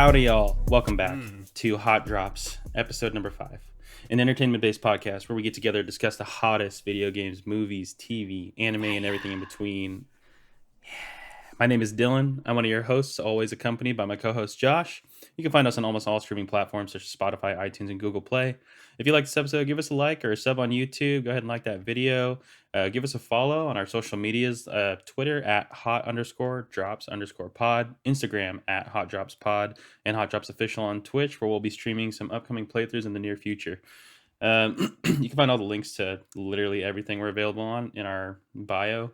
Howdy, y'all. Welcome back to Hot Drops, episode number 5, an entertainment-based podcast where we get together to discuss the hottest video games, movies, TV, anime, and everything in between. My name is Dylan. I'm one of your hosts, always accompanied by my co-host Josh. You can find us on almost all streaming platforms such as Spotify, iTunes, and Google Play. If you like this episode, give us a like or a sub on YouTube. Go ahead and like that video. Give us a follow on our social medias, Twitter at hot_drops_pod, Instagram at hotdropspod, and Hot Drops Official on Twitch, where we'll be streaming some upcoming playthroughs in the near future. You can find all the links to literally everything we're available on in our bio.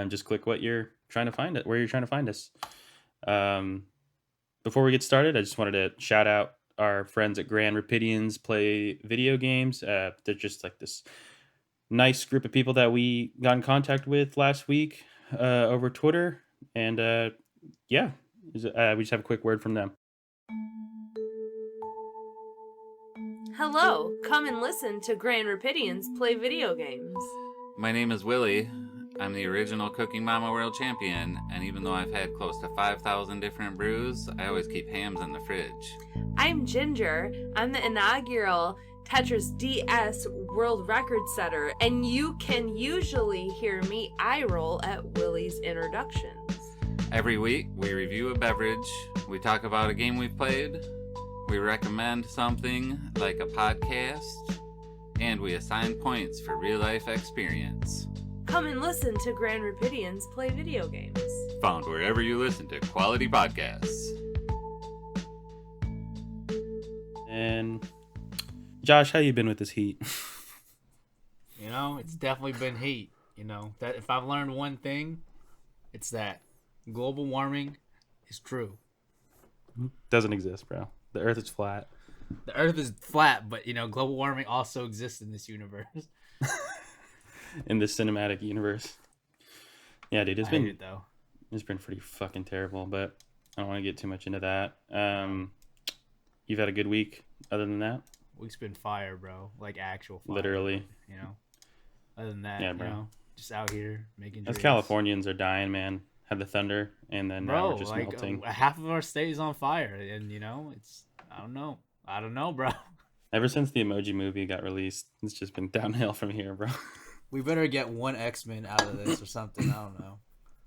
Just click what you're trying to find it, where you're trying to find us. Before we get started, I just wanted to shout out our friends at Grand Rapidians Play Video Games. They're just like this nice group of people that we got in contact with last week over Twitter. And we just have a quick word from them. Hello, come and listen to Grand Rapidians Play Video Games. My name is Willie. I'm the original Cooking Mama World Champion, and even though I've had close to 5,000 different brews, I always keep hams in the fridge. I'm Ginger. I'm the inaugural Tetris DS World Record Setter, and you can usually hear me eye roll at Willie's introductions. Every week, we review a beverage, we talk about a game we've played, we recommend something like a podcast, and we assign points for real-life experience. Come and listen to Grand Rapidians Play Video Games. Found wherever you listen to quality podcasts. And Josh, how you been with this heat? You know, it's definitely been heat. You know, that if I've learned one thing, it's that global warming is true. Doesn't exist, bro. The Earth is flat. The Earth is flat, but, you know, global warming also exists in this universe. In this cinematic universe. Yeah, dude, it's been pretty fucking terrible, but I don't want to get too much into that. You've had a good week other than that? Week's been fire, bro. Like actual fire. Literally. You know. Other than that, yeah, bro. You know, just out here making Us drinks. Californians are dying, man. Had the thunder and then now we're just melting. Half of our state is on fire, and you know, it's I don't know, bro. Ever since the Emoji Movie got released, it's just been downhill from here, bro. We better get one X-Men out of this or something. I don't know.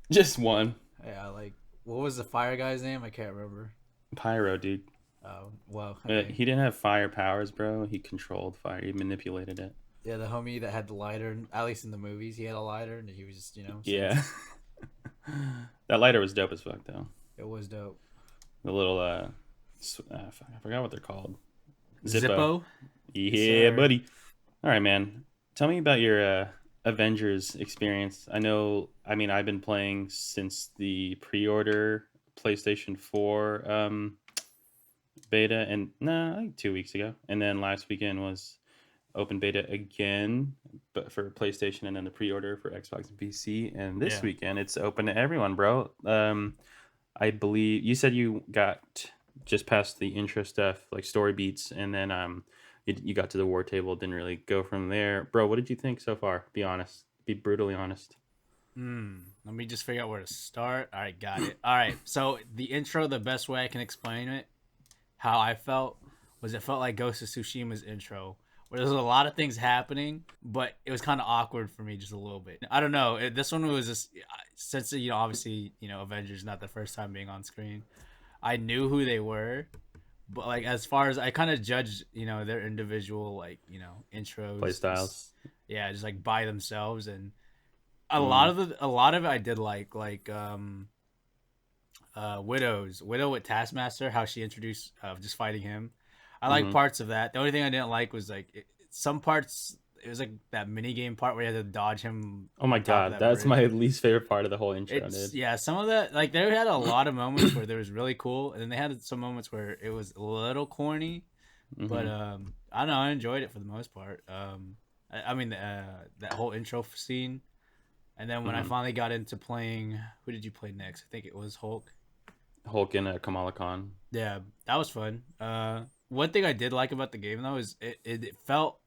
Just one. Yeah, like, what was the fire guy's name? I can't remember. Pyro, dude. Oh, well. Okay. He didn't have fire powers, bro. He controlled fire. He manipulated it. Yeah, the homie that had the lighter, at least in the movies, he had a lighter, and he was just, you know. Yeah. That lighter was dope as fuck, though. It was dope. The little, I forgot what they're called. Zippo? Yeah, buddy. All right, man. Tell me about your Avengers experience. I've been playing since the pre-order PlayStation 4 beta, and like 2 weeks ago. And then last weekend was open beta again, but for PlayStation, and then the pre-order for Xbox and PC. And this weekend, it's open to everyone, bro. I believe you said you got just past the intro stuff, like story beats, and then you got to the war table, didn't really go from there. Bro, what did you think so far? Be honest. Be brutally honest. Let me just figure out where to start. All right, got it. All right, so the intro, the best way I can explain it, how I felt, was it felt like Ghost of Tsushima's intro, where there's a lot of things happening, but it was kind of awkward for me just a little bit. I don't know. This one was just, since, you know, obviously, you know, Avengers not the first time being on screen, I knew who they were. But like as far as I kind of judged, you know, their individual like, you know, intros, play styles, just like by themselves, and a lot of it I did like Widow with Taskmaster, how she introduced just fighting him. I like parts of that. The only thing I didn't like was like some parts. It was like that mini game part where you had to dodge him. Oh my god, that's my least favorite part of the whole intro, dude. Yeah, some of that, like, they had a lot of moments where there was really cool, and then they had some moments where it was a little corny, but I don't know, I enjoyed it for the most part. I mean, that whole intro scene, and then when I finally got into playing, who did you play next? I think it was Hulk and Kamala Khan. Yeah, that was fun. One thing I did like about the game though is it felt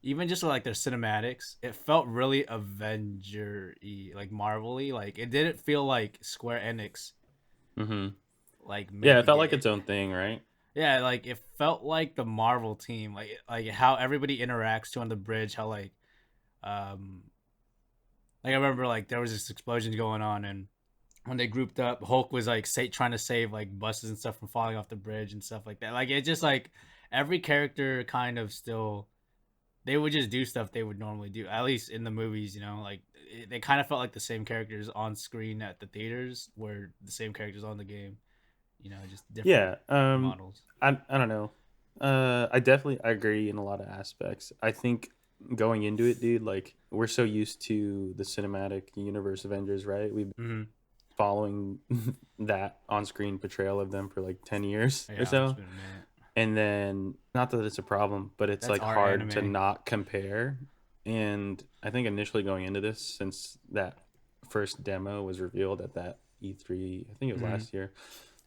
even just like their cinematics, it felt really Avenger-y, like Marvel-y. Like it didn't feel like Square Enix Mm-hmm. Like Yeah, made it the felt game. like its own thing, right? Yeah, like it felt like the Marvel team, like how everybody interacts to on the bridge, how um like I remember like there was this explosion going on, and when they grouped up, Hulk was like trying to save like buses and stuff from falling off the bridge and stuff like that. Like it just like every character kind of still they would just do stuff they would normally do, at least in the movies. Like they kind of felt like the same characters on screen at the theaters were the same characters on the game. Just different Yeah. models. I don't know. I agree in a lot of aspects. I think going into it, dude, like we're so used to the cinematic universe Avengers, right? We've been Mm-hmm. following that on-screen portrayal of them for like 10 years or Yeah, it's so. been a minute. And then not that it's a problem, but it's That's like our hard to anime. not compare. And I think initially going into this, since that first demo was revealed at that E3, I think it was Mm-hmm. last year,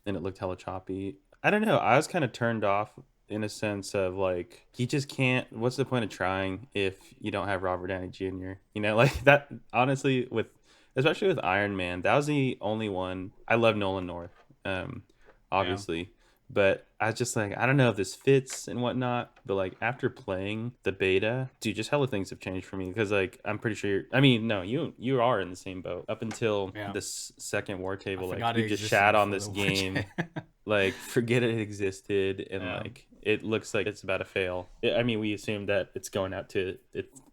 and it looked hella choppy. I don't know. I was kind of turned off in a sense of like you just can't. What's the point of trying if you don't have Robert Downey Jr.? Like that. Honestly, with especially with Iron Man, that was the only one. I love Nolan North, Yeah. obviously, but I was just like, I don't know if this fits and whatnot. But like after playing the beta, dude, just hella things have changed for me because like I'm pretty sure. I mean, no, you are in the same boat up until Yeah. this second war I table. Like forgot it you just existed shat on before this the game, watch. like forget it existed, and Yeah. like it looks like it's about to fail. I mean, we assume that it's going out to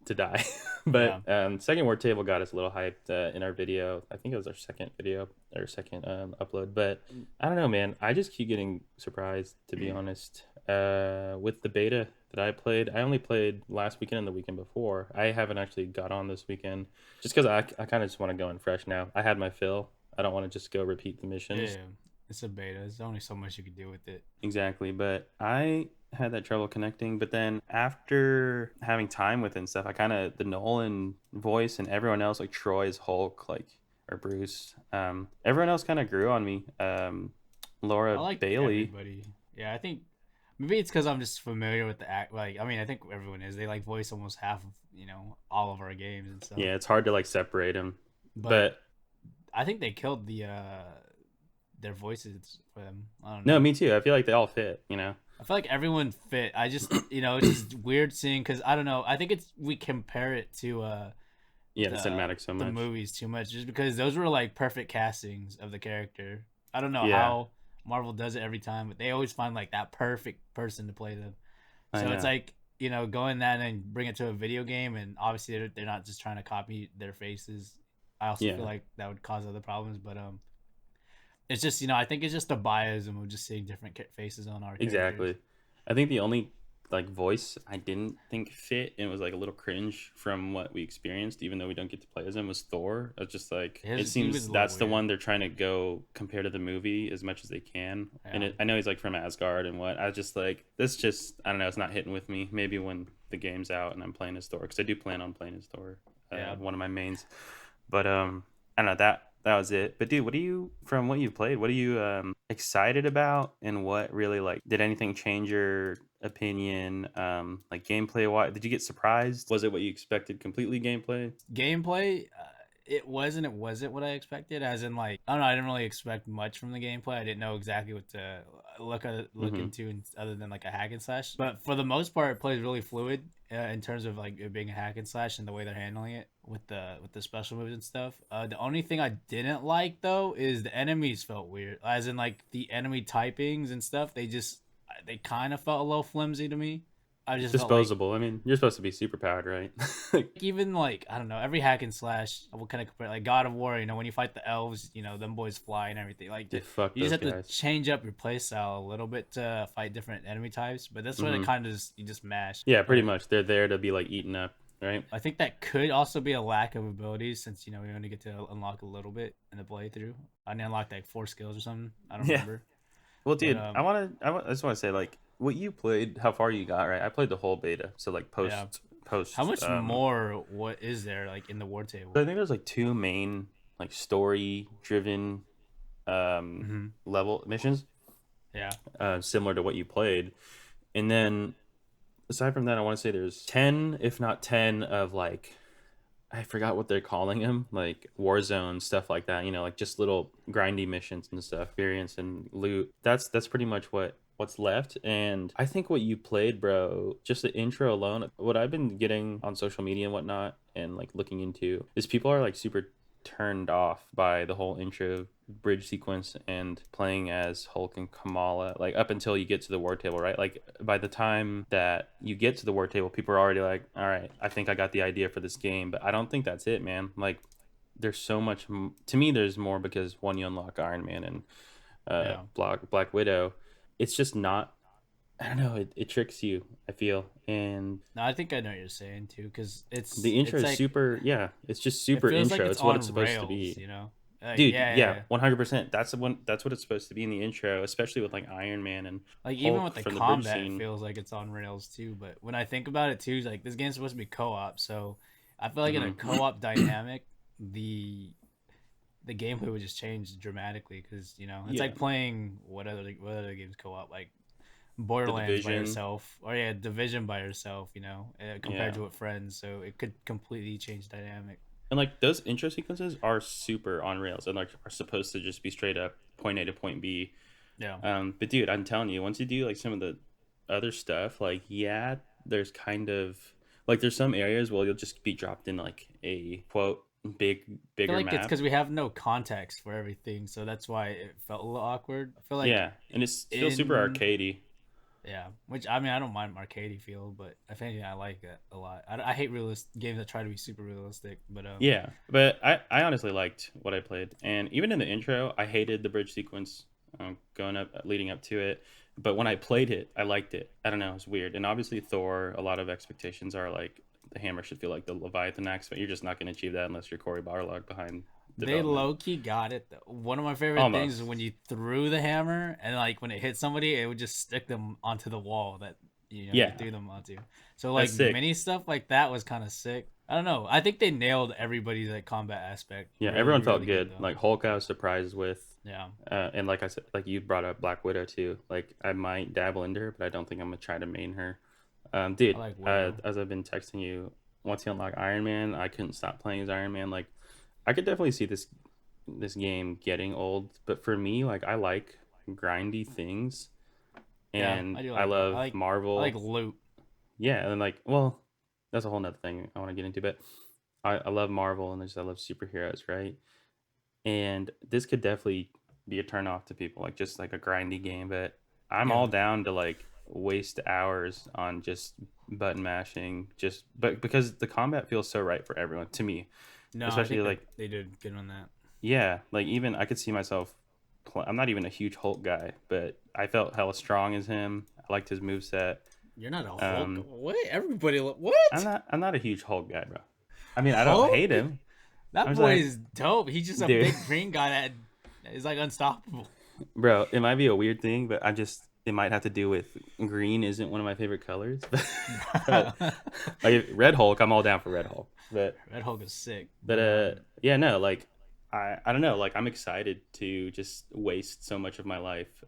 die. Yeah. But second word table got us a little hyped in our video. I think it was our second video, our second upload. But I don't know, man, I just keep getting surprised, to be honest, with the beta that I played. I only played last weekend and the weekend before. I haven't actually got on this weekend just because I kind of just want to go in fresh now. I had my fill. I don't want to just go repeat the missions. Yeah. It's a beta. There's only so much you can do with it. Exactly, but I had that trouble connecting. But then after having time with it and stuff, I kind of the Nolan voice and everyone else, like Troy's Hulk, like or Bruce, everyone else kind of grew on me. I Laura like Bailey, everybody. Yeah, I think maybe it's because I'm just familiar with the act. Like, I mean, I think everyone is. They like voice almost half of all of our games and stuff. yeah, it's hard to like separate them, But but I think they killed their voices for them. I don't no, know. me too. I feel like they all fit. I feel like everyone fit. I just it's just weird seeing because I don't know. I think it's we compare it to Yeah, the the cinematic so the much. movies too much just because those were like perfect castings of the character. I don't know Yeah, how Marvel does it every time, but they always find like that perfect person to play them. I So it's know. like going that and bring it to a video game, and obviously they're not just trying to copy their faces. I also feel Yeah, like that would cause other problems, but it's just I think it's just a biasm of just seeing different faces on our characters. exactly. I think the only like voice I didn't think fit and was like a little cringe from what we experienced, even though we don't get to play as him, was Thor. I was just like, it He was seems a little that's the weird. one they're trying to go compare to the movie as much as they can. And Yeah, I know he's like from Asgard and what. I was just like, this just I don't know, it's not hitting with me. Maybe when the game's out and I'm playing as Thor, because I do plan on playing as Thor, yeah. one of my mains. But I don't know that was it. But dude, what do you from what you played? What are you excited about, and what really like did anything change your opinion? Like gameplay wise, did you get surprised? Was it what you expected? Completely gameplay? Gameplay, it wasn't what I expected. As in, like, I don't know, I didn't really expect much from the gameplay. I didn't know exactly what to look Mm-hmm. into, other than like a hack and slash. But for the most part, it plays really fluid in terms of like it being a hack and slash and the way they're handling it with the special moves and stuff. The only thing I didn't like though is the enemies felt weird. As in, like the enemy typings and stuff, they kind of felt a little flimsy to me. I just felt like Disposable. I mean, you're supposed to be super powered, right? Like, even like I don't know every hack and slash. What kind of compare like God of War? When you fight the elves, them boys fly and everything. Like yeah, fuck you just those have to guys. change up your playstyle a little bit to fight different enemy types. But that's what it Mm-hmm. kind of just you just mash. Yeah, pretty But much. They're there to be like eaten up, right? I think that could also be a lack of abilities since we only get to unlock a little bit in the playthrough. I unlocked like 4 skills or something. I don't Yeah. remember. Well, But dude, I just want to say like what you played, how far you got, right? I played the whole beta, so like yeah. How post. much more? What is there like in the war table? So I think there's like two main like story driven Mm-hmm. level missions, Yeah. similar to what you played, and then aside from that, I want to say there's 10, if not 10, of like I forgot what they're calling them, like Warzone stuff like that. Like just little grindy missions and stuff, variants and loot. That's pretty much what's left. And I think what you played, bro, just the intro alone, what I've been getting on social media and whatnot, and like looking into, is people are like super turned off by the whole intro bridge sequence and playing as Hulk and Kamala, like up until you get to the war table, right? Like by the time that you get to the war table, people are already like, all right, I think I got the idea for this game. But I don't think that's it, man. Like there's so much to me. There's more because one, you unlock Iron Man and Yeah. Black Widow. It's just not. I don't know. It tricks you, I feel. And No, I think I know what you're saying too, because the intro it's is like super. Yeah, it's just it super feels like intro. it's It's what it's on supposed to rails, be. you know? Dude, Yeah, yeah, yeah, yeah. 100%. That's what it's supposed to be in the intro, especially with like Iron Man and Like even with Hulk the from the bridge combat, it scene. feels like it's on rails too. But when I think about it too, like this game's supposed to be co-op, so I feel like in a Hmm. co-op dynamic, the gameplay would just change dramatically because it's Yeah, like playing what other games co-op, like the Borderlands by Division. yourself, or yeah, Division by yourself, compared Yeah, to with friends. So it could completely change the dynamic. and like those intro sequences are super on rails and like are supposed to just be straight up point A to point B. Yeah, But dude, I'm telling you, once you do like some of the other stuff, like yeah, there's kind of like there's some areas where you'll just be dropped in like a quote I feel bigger like it's map. because we have no context for everything, so that's why it felt a little awkward. I feel like Yeah, and it feels super in arcadey. Yeah, which I mean, I don't mind arcadey feel, but if anything, I like it a lot. I hate realist games that try to be super realistic, but Yeah, but I honestly liked what I played, and even in the intro, I hated the bridge sequence going up, leading up to it. But when I played it, I liked it. I don't know, it's weird. And obviously, Thor, a lot of expectations are like the hammer should feel like the Leviathan axe, but you're just not going to achieve that unless you're Cory Barlog behind they development. low key got it though. One of my favorite things is Almost. when you threw the hammer and like when it hit somebody, it would just stick them onto the wall that you Yeah, threw them onto. So like that's sick. mini stuff like that was kind of sick. I don't know. I think they nailed everybody's like combat aspect Yeah, really everyone felt really good good. though. Like Hulk, I was surprised with. Yeah, And like I said, like you brought up Black Widow too. Like I might dabble into her, but I don't think I'm gonna try to main her. I Dude, like Widow. as I've been texting you, once you unlock Iron Man, I couldn't stop playing as Iron Man. Like I could definitely see this game getting old, but for me, like I like grindy things, Yeah, and I do I like that. love I like Marvel. loot. Yeah, and then like, well, that's a whole nother thing I want to get into, but I love Marvel and I love superheroes, right? And this could definitely be a turn off to people, like just like a grindy game. But I'm all Yeah. down to like waste hours on just button mashing, just but because the combat feels so right for everyone to me, No, I especially think that like they did good on that. yeah, like even I could see myself. I'm not even a huge Hulk guy, but I felt hella strong as him. I liked his move set. You're not a Hulk. Um, What? Everybody. What? I'm not a huge Hulk guy, bro. I mean, I don't Hulk? hate him. That I'm just boy like, is dope. He's just a dude. big green guy that is like unstoppable. Bro, it might be a weird thing, but it might have to do with green isn't one of my favorite colors. But like Red Hulk, I'm all down for Red Hulk. Red Hulk is sick, But but yeah, no, like I don't know, like I'm excited to just waste so much of my life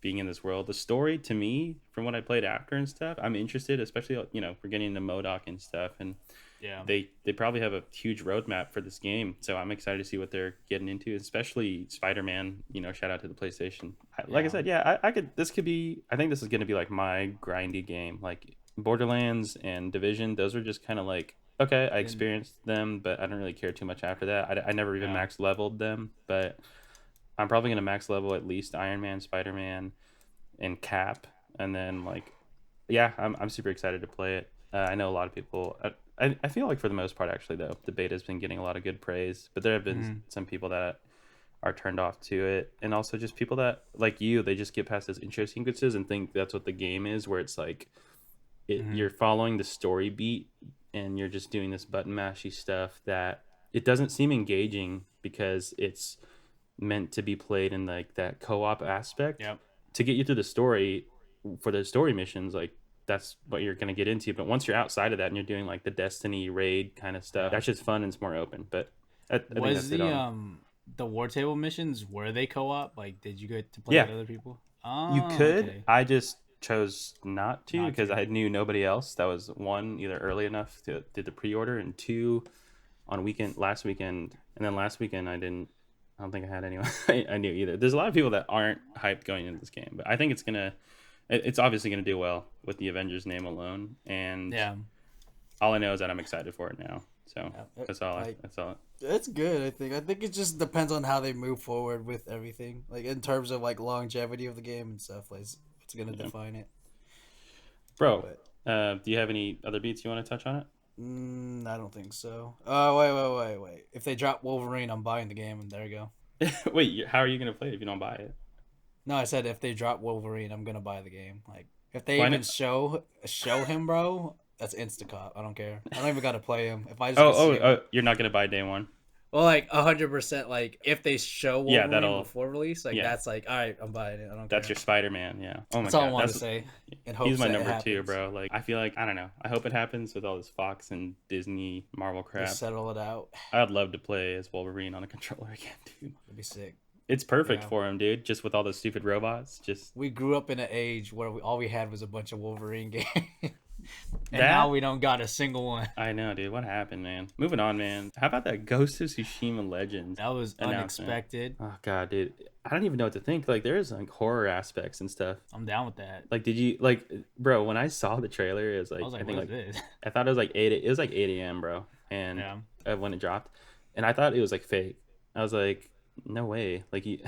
being in this world. The story to me, from what I played after and stuff, I'm interested, especially we're getting into MODOK and stuff, and yeah, they probably have a huge roadmap for this game, so I'm excited to see what they're getting into, especially Spider-Man. Shout out to the PlayStation. Like I yeah. said, yeah, I could. This could be. I think this is going to be like my grindy game, like Borderlands and Division. Those are just kind of like okay, I And experienced them, but I don't really care too much after that. I never even yeah, max leveled them, but I'm probably going to max level at least Iron Man, Spider-Man, and Cap, and then like yeah, I'm super excited to play it. I know a lot of people. I feel like for the most part, actually, though, the beta's been getting a lot of good praise. But there have been mhm, some people that are turned off to it, and also just people that like you, they just get past those intro sequences and think that's what the game is, where it's like mhm, you're following the story beat and you're just doing this button mashy stuff that it doesn't seem engaging because it's meant to be played in like that co-op aspect yep, to get you through the story for the story missions. Like that's what you're going to get into, but once you're outside of that and you're doing like the Destiny raid kind of stuff, yeah. that's just fun and it's more open. But I think Was that's it on. the war table missions, were they co-op? Like, did you get to play Yeah, with other people? you Oh, could. okay, I just chose not to not because to. I knew nobody else that was one either early enough to did the pre-order, and two on last weekend, and then last weekend I didn't. I don't think I had anyone I knew either. There's a lot of people that aren't hyped going into this game, but I think it's obviously gonna do well with the Avengers name alone. And Yeah. all I know is that I'm excited for it now. So Yeah, that's all. like, That's all. it's good. I think it just depends on how they move forward with everything, like in terms of like longevity of the game and stuff. Like it's gonna define it. Bro, But do you have any other beats you want to touch on I don't think so. Wait. If they drop Wolverine, I'm buying the game, and there you go. it? Wait, how are you gonna play it if you don't buy it? No, I said if they drop Wolverine, I'm gonna buy the game. Like if they Why even not? show him, bro, that's Instacop. I don't care. I don't even gotta play him. If I just Oh, go see him. you're not gonna buy day one. Well, like 100%. Like if they show Yeah, Wolverine that'll- before release, like yeah. that's like, all right, I'm buying it. I don't That's care. your Spider-Man, yeah. Oh my That's all god, I wanted that's to say. In he's hopes my that it number two, happens. bro. Like I feel like I don't know. I hope it happens with all this Fox and Disney Marvel crap. Just settle it out. I'd love to play as Wolverine on a controller again, dude. It'd be sick. It's perfect Yeah. for him, dude. Just with all those stupid robots, just We grew up in an age where all we had was a bunch of Wolverine games. And That- now we don't got a single one. I know, dude. What happened, man? Moving on, man. How about that Ghost of Tsushima Legends? That was announcement? unexpected. Oh god, dude. I don't even know what to think. Like there's like horror aspects and stuff. I'm down with that. Like did you like bro, when I saw the trailer, it was like I was like, I think what like is this? I thought it was like 8 it was like 8 a.m., bro. And Yeah. when it dropped. And I thought it was like fake. I was like, no way. Like you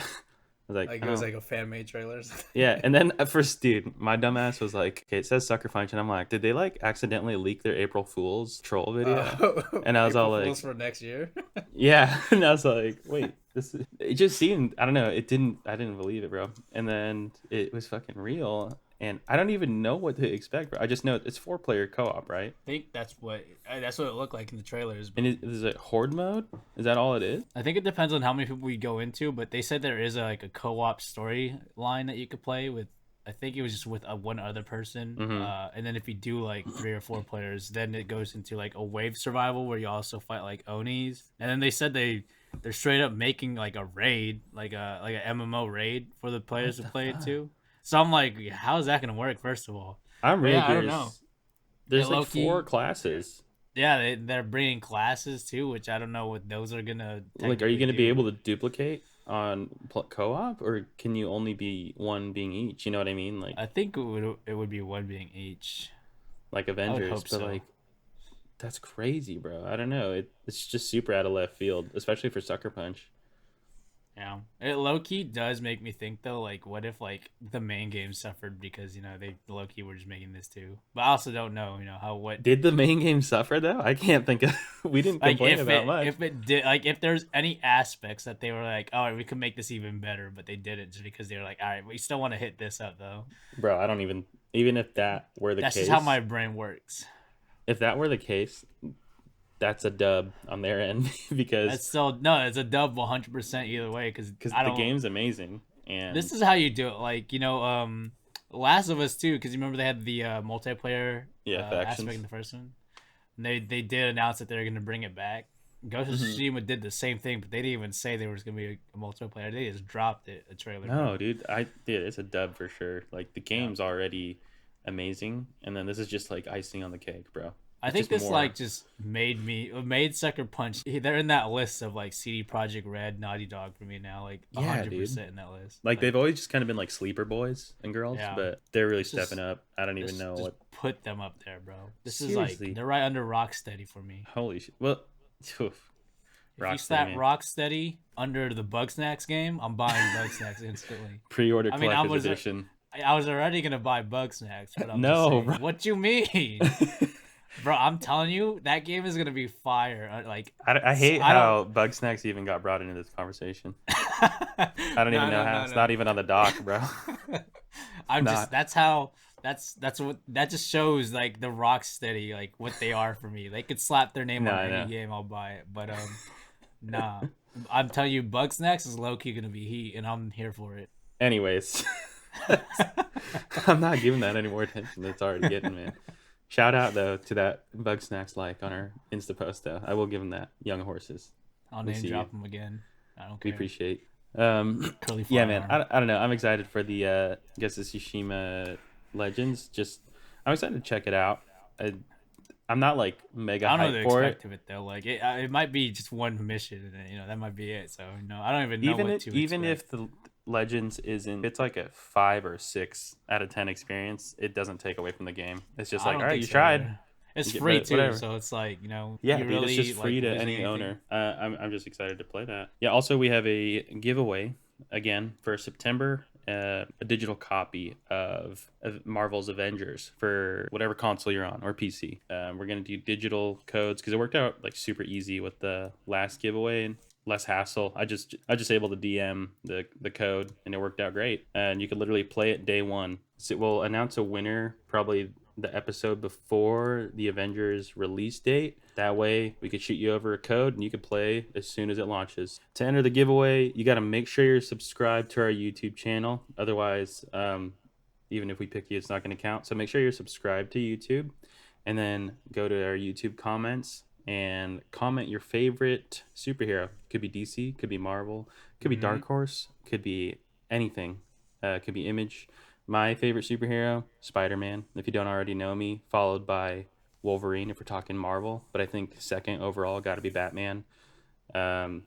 I was like, Like I it was don't- like a fan made trailer. Or something. yeah, and then at first, dude, my dumbass was like, okay, it says Sucker Punch, and I'm like, did they like accidentally leak their April Fool's troll video? And I was all April like- Fools for next year. Yeah, and I was like, wait, it just seemed, I don't know, I didn't believe it, bro. And then it was fucking real, and I don't even know what to expect, bro. I just know it's 4-player co-op, right? I think that's what it looked like in the trailers. And is it horde mode? Is that all it is? I think it depends on how many people we go into, but they said there is like a co-op storyline that you could play with. I think it was just with one other person, Mhm. and then if you do like 3 or 4 players, then it goes into like a wave survival where you also fight like Onis. And then they said they're straight up making like a raid, like a MMO raid for the players to play it too. So I'm like, how is that gonna work? First of all, I'm really Yeah, I don't curious. know. There's Yeah, like low-key- 4 classes. yeah, they're bringing classes too, which I don't know what those are gonna. Like, are you going to technically be do. able to duplicate on co-op, or can you only be one being each? You know what I mean? Like, I think it would be one being each. like Avengers, hope but so. like, that's crazy, bro. I don't know. It's just super out of left field, especially for Sucker Punch. Yeah, it low key does make me think though. Like, what if like the main game suffered because they low key were just making this too? But I also don't know, how what Did the main game suffer though? I can't think of. We didn't like complain if about it much. if it did like if there's any aspects that they were like, all right, we could make this even better, but they didn't just because they were like, all right, we still want to hit this up though. Bro, I don't even if that were the That's case. just how my brain works. If that were the case, that's a dub on their end because That's still no, it's a dub 100% either way because the game's amazing and This is how you do it, like Last of Us too, because you remember they had the multiplayer factions. aspect in the first one. And they did announce that they're going to bring it back. Ghost of Mm-hmm. Tsushima did the same thing, but they didn't even say there was going to be a multiplayer. They just dropped it, a trailer. No, dude, it's a dub for sure. Like the game's already amazing, and then this is just like icing on the cake, bro. I It's think just this more- just made Sucker Punch. They're in that list of like CD Projekt Red, Naughty Dog for me now, like Yeah, 100% in that list. Like they've always just kind of been like sleeper boys and girls, Yeah. but they're really It's just- stepping up. I don't even just- know just what. put them up there, bro. This Seriously. is like they're right under Rocksteady for me. Holy shit! Well, oof. If you Rocksteady, slap man. Rocksteady under the Bugsnax game, I'm buying Bugsnax instantly. Pre-order I mean, I collector's was- edition. I was already gonna buy Bugsnax, but I'm No, just saying, bro. what you mean, bro? I'm telling you, that game is gonna be fire. Like I hate I how Bugsnax even got brought into this conversation. I don't even know how. It's not even on the dock, bro. I'm not. just that's what that just shows like the Rocksteady, like what they are for me. They could slap their name No, on I any know. game, I'll buy it. But nah, I'm telling you, Bugsnax is low key gonna be heat, and I'm here for it. Anyways, I'm not giving that any more attention than it's already getting, man. Shout out though to that Bugsnax like on our Insta post though. I will give him that. Young horses. I'll We name see drop him again. I don't We care. appreciate. Curly Yeah, man. firearm. I don't know. I'm excited for the Ghost of Tsushima Legends. I'm excited to check it out. I'm not like mega I don't know hyped the for it. expect of it though. Like it might be just one mission, and that might be it. So I don't even know what to Even expect. if the Legends isn't, it's like a 5 or 6 out of 10 experience. It doesn't take away from the game. It's just I like, all don't right, think you so tried, either. It's free but too, whatever. so it's like Yeah, you dude, it's just really like free to losing any anything. owner. I'm just excited to play that. Yeah. Also, we have a giveaway again for September. A digital copy of Marvel's Avengers for whatever console you're on or PC. We're gonna do digital codes because it worked out like super easy with the last giveaway and less hassle. I just able to DM the code and it worked out great. And you could literally play it day one. So we'll announce a winner probably the episode before the Avengers release date. That way, we could shoot you over a code and you can play as soon as it launches. To enter the giveaway, you got to make sure you're subscribed to our YouTube channel. Otherwise, even if we pick you, it's not going to count. So make sure you're subscribed to YouTube and then go to our YouTube comments and comment your favorite superhero. Could be DC, could be Marvel, could be Hmm. Dark Horse, could be anything. Could be Image. My favorite superhero, Spider-Man. If you don't already know me, followed by Wolverine if we're talking Marvel, but I think second overall got to be Batman. Um,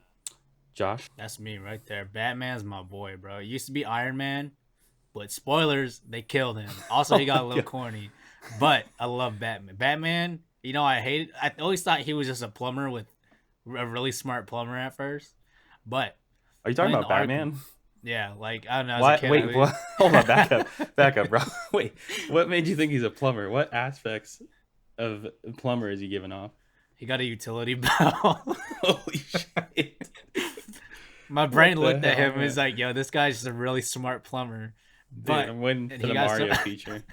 Josh. That's me right there. Batman's my boy, bro. It used to be Iron Man, but spoilers, they killed him. Also, Oh he got my a little god. corny, but I love Batman. Batman, I hated. I always thought he was just a plumber with a really smart plumber at first, but Are you talking playing the about Arkham, Batman? yeah, like I don't know, as a What? kid, I Wait, was, what? Hold on, back up, bro. Wait, what made you think he's a plumber? What aspects of plumber is he giving off? he got a utility belt. Holy shit! My What brain the looked at hell, him and was man? like, "Yo, this guy's just a really smart plumber." Dude, But I'm waiting and for he the got so. Mario feature.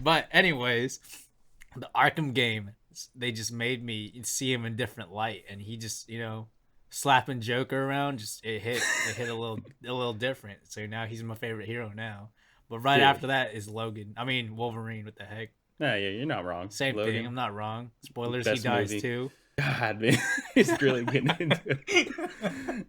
But anyways, the Arkham game, they just made me see him in different light, and he just slapping Joker around, just it hit a little different. So now he's my favorite hero now. But right Dude, after that is Logan. I mean Wolverine. What the heck? nah, yeah, you're not wrong. Same thing. Logan, I'm not wrong. Spoilers. He best dies movie. too. God, man, he's really getting into it.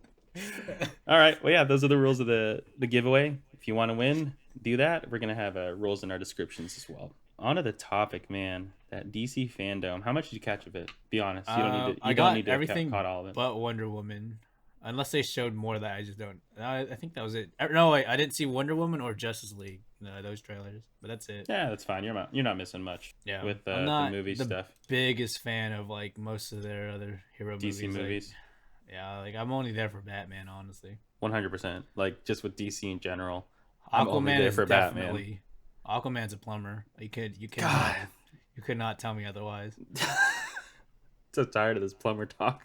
All right. Well, yeah, those are the rules of the giveaway. If you want to win, do that. We're gonna have rules in our descriptions as well. On to the topic, man. That DC fandom. How much did you catch of it? Be honest. You don't need to. I You don't got need to have everything caught all of it. but Wonder Woman. Unless they showed more that I just don't. I think that was it. No, wait, I didn't see Wonder Woman or Justice League. No, those trailers, but that's it. Yeah, that's fine. You're not missing much Yeah, with I'm the not movie the stuff. biggest fan of like most of their other hero DC movies. Like, movies. yeah, like I'm only there for Batman, honestly. 100%. Like just with DC in general. I'm only Aquaman there is for Batman. definitely Aquaman's a plumber. God, You could not tell me otherwise. so tired of this plumber talk.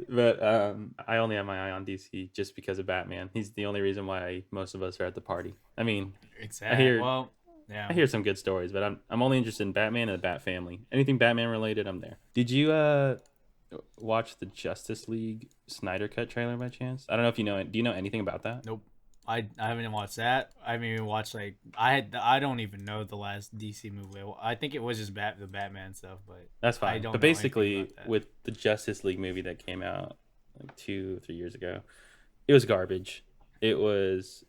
But I only have my eye on DC just because of Batman. He's the only reason why most of us are at the party. I mean, Exactly. hear- Well, yeah. I hear some good stories, but I'm only interested in Batman and the Bat family. Anything Batman related, I'm there. Did you watch the Justice League Snyder Cut trailer by chance? I don't know if you know it. Do you know anything about that? Nope. I haven't watched that. I haven't even watched like I don't even know the last DC movie. I think it was just the Batman stuff, but That's I fine. don't But know anything basically, about that. with the Justice League movie that came out like 2 or 3 years ago, it was garbage. It was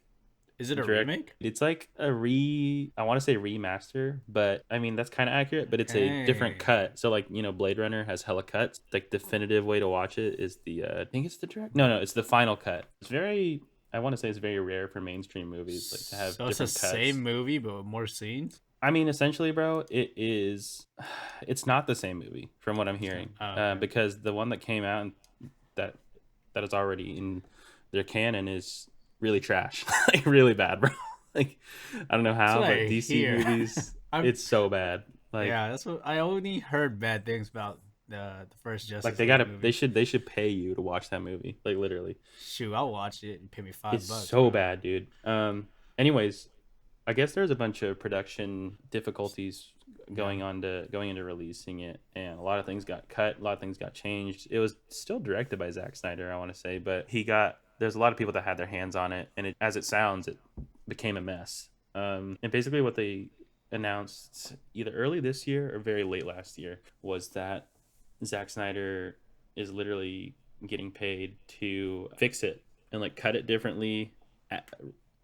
Is it a direct- remake? It's like I want to say remaster, but I mean that's kind of accurate. But it's a different Okay. cut. So like Blade Runner has hella cuts. Like definitive way to watch it is the I think it's the direct. No, it's the final cut. It's very. I want to say it's very rare for mainstream movies like to have So it's the different cuts. same movie but with more scenes. I mean, essentially, bro, it is. It's not the same movie from what I'm hearing, Oh, okay. because the one that came out and that is already in their canon is really trash, like really bad, bro. Like I don't know how, what but I DC hear. movies, I'm- it's so bad. Like Yeah, that's what I only heard bad things about the first Justice like they League gotta movie. they should pay you to watch that movie, like literally. Shoot, I'll watch it and pay me $5. It's so bad, dude. Anyways, I guess there's a bunch of production difficulties going into releasing it, and a lot of things got cut, a lot of things got changed. It was still directed by Zack Snyder, I want to say, but there's a lot of people that had their hands on it, and as it sounds, it became a mess. And basically, what they announced either early this year or very late last year was that Zack Snyder is literally getting paid to fix it and like cut it differently,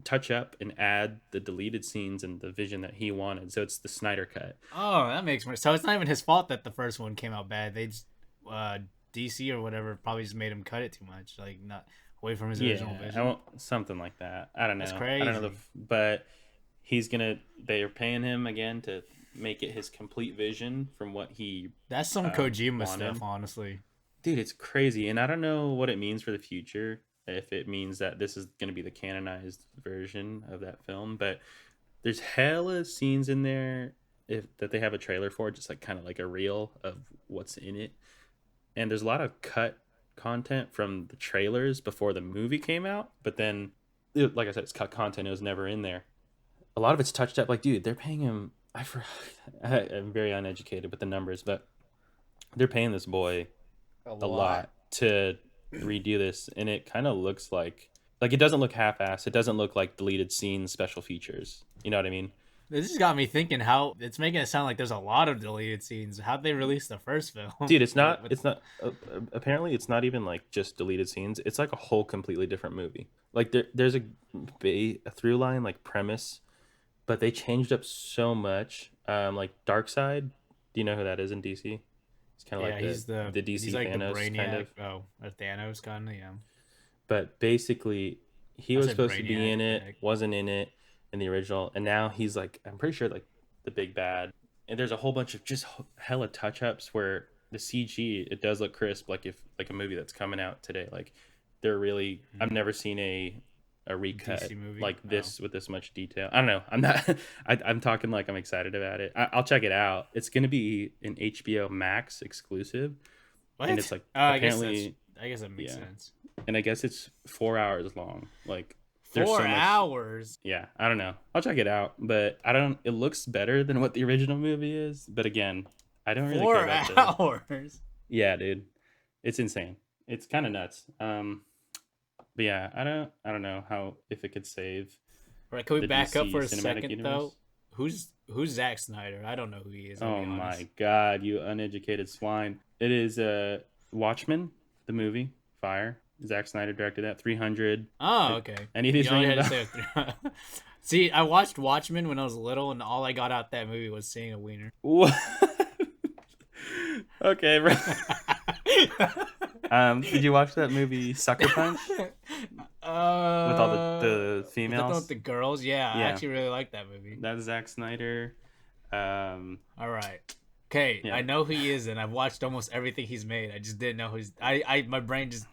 touch up and add the deleted scenes and the vision that he wanted. So it's the Snyder cut. Oh, that makes more. So it's not even his fault that the first one came out bad. They just DC or whatever probably just made him cut it too much, like not away from his original Yeah, vision. something like that. I don't know. That's I don't know crazy. but they're paying him again to make it his complete vision from what he That's some Kojima wanted. stuff, honestly. Dude, it's crazy, and I don't know what it means for the future. If it means that this is going to be the canonized version of that film, but there's hella scenes in there that they have a trailer for, just like kind of like a reel of what's in it, and there's a lot of cut content from the trailers before the movie came out. But then, like I said, it's cut content. It was never in there. A lot of it's touched up. Like, dude, they're paying him. I'm very uneducated with the numbers, but they're paying this boy a lot to redo this, and it kind of looks like it doesn't look half-assed. It doesn't look like deleted scenes, special features. You know what I mean? This just got me thinking how it's making it sound like there's a lot of deleted scenes. How'd they release the first film? Dude, it's not. It's not. Apparently, it's not even like just deleted scenes. It's like a whole completely different movie. Like there's a through line like premise, but they changed up so much. Like Darkseid. Do you know who that is in DC? It's kind of Yeah, like he's the DC he's like Thanos the Brainiac. kind of. Oh, or Thanos kind of, yeah. But basically, he I was said supposed to be Brainiac, in it, heck. wasn't in it in the original, and now he's like, I'm pretty sure like the big bad. And there's a whole bunch of just hella touch ups where the CG it does look crisp, like if like a movie that's coming out today. Like they're really, I've never seen a recut DC movie? like this with this much detail. I don't know. I'm not. I'm talking like I'm excited about it. I'll check it out. It's gonna be an HBO Max exclusive, What? and it's like I apparently, guess that makes yeah. sense. and I guess it's 4 hours long. Like there's 4 so much. hours. Yeah, I don't know. I'll check it out, but I don't. It looks better than what the original movie is, but again, I don't really care 4 about the. hours. Yeah, dude, it's insane. It's kind of nuts. But yeah, I don't know how if it could save. Right, can we the back up DC for a cinematic second universe. though? Who's Zack Snyder? I don't know who he is. I'll Oh be honest. my god, you uneducated swine! It is Watchmen, the movie. Fire. Zack Snyder directed that. 300. Oh, okay. And it is You only ringing had to say it. See, I watched Watchmen when I was little, and all I got out that movie was seeing a wiener. What? Okay, bro. Did you watch that movie Sucker Punch with all the The one females? with the girls. Yeah, I Yeah. actually really like that movie. That's Zack Snyder. All right. Okay, Yeah. I know who he is, and I've watched almost everything he's made. I just didn't know who's. My brain just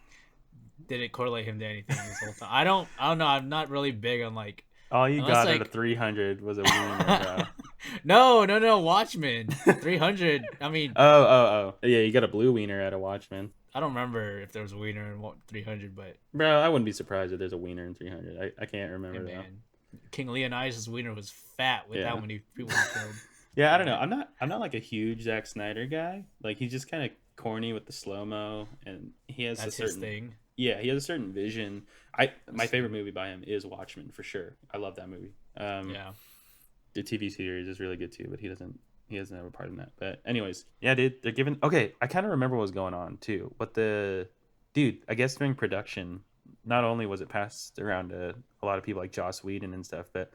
didn't correlate him to anything this whole time. I don't know. I'm not really big on like. All you Unless, got out like- of 300 was a wiener, bro. No, Watchmen 300. I mean, Oh. Yeah, you got a blue wiener out of Watchmen. I don't remember if there was a wiener in 300, but Bro, I wouldn't be surprised if there's a wiener in 300. I can't remember hey, though. man, King Leonidas' wiener was fat with Yeah. how many people he killed. Yeah, I don't know. I'm not like a huge Zack Snyder guy. Like he's just kind of corny with the slow-mo, and he has That's a his certain thing. Yeah, he has a certain vision. My favorite movie by him is Watchmen for sure. I love that movie. Yeah. The TV series is really good too, but he doesn't have a part in that. But anyways, yeah, dude, they're giving. Okay, I kind of remember what was going on too. I guess during production, not only was it passed around to a lot of people like Joss Whedon and stuff, but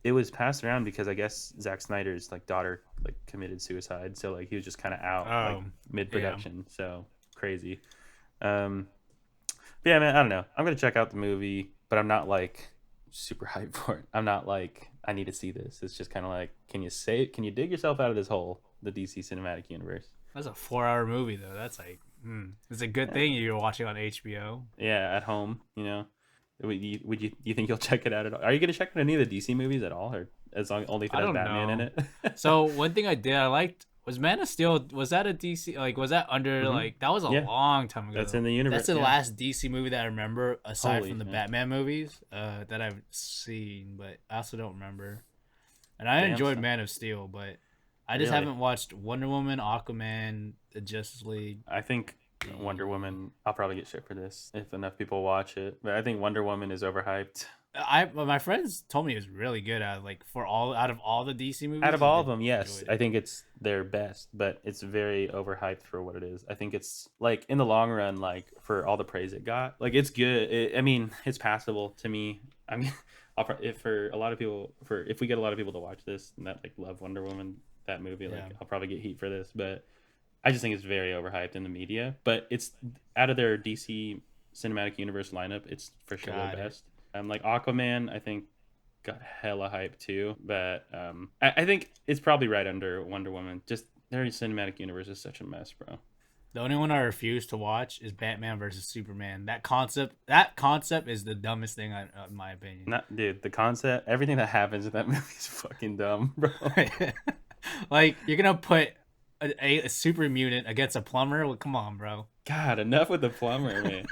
it was passed around because I guess Zack Snyder's like daughter like committed suicide, so like he was just kind of out like mid production. So crazy. But yeah, man, I don't know. I'm gonna check out the movie, but I'm not like super hyped for it. I'm not like I need to see this. It's just kind of like, can you dig yourself out of this hole, the DC cinematic universe? That's a 4-hour movie though. That's like, it's a good thing you're watching on HBO. Yeah, at home, you know. You think you'll check it out at all? Are you gonna check out any of the DC movies at all, or only if it I has don't Batman in know. it? So one thing I liked was Man of Steel. Was that a DC? Like, was that under like that was a Yeah. long time ago? That's in the universe. That's the yeah. last DC movie that I remember, aside Holy from the shit. Batman movies that I've seen, but I also don't remember. And I Damn, enjoyed son. Man of Steel, but I just Really? haven't watched Wonder Woman, Aquaman, the Justice League. I think Wonder Woman. I'll probably get shit for this if enough people watch it, but I think Wonder Woman is overhyped. My friends told me it was really good. Like for all out of all the DC Out movies, of all of they them, yes, enjoyed I it. think it's their best, but it's very overhyped for what it is. I think it's like in the long run, like for all the praise it got, like it's good. I mean, it's passable to me. I mean, if for a lot of people, for if we get a lot of people to watch this and that like love Wonder Woman, that movie, Yeah, like I'll probably get heat for this, but I just think it's very overhyped in the media. But it's out of their DC cinematic universe lineup, it's for sure their got it. best. Like Aquaman, I think got hella hype too, but I think it's probably right under Wonder Woman. Just their cinematic universe is such a mess, bro. The only one I refuse to watch is Batman versus Superman. That concept is the dumbest thing, in my opinion. Not, dude, the concept, everything that happens in that movie is fucking dumb, bro. Like you're gonna put a super mutant against a plumber? Well, come on, bro. God, enough with the plumber, man.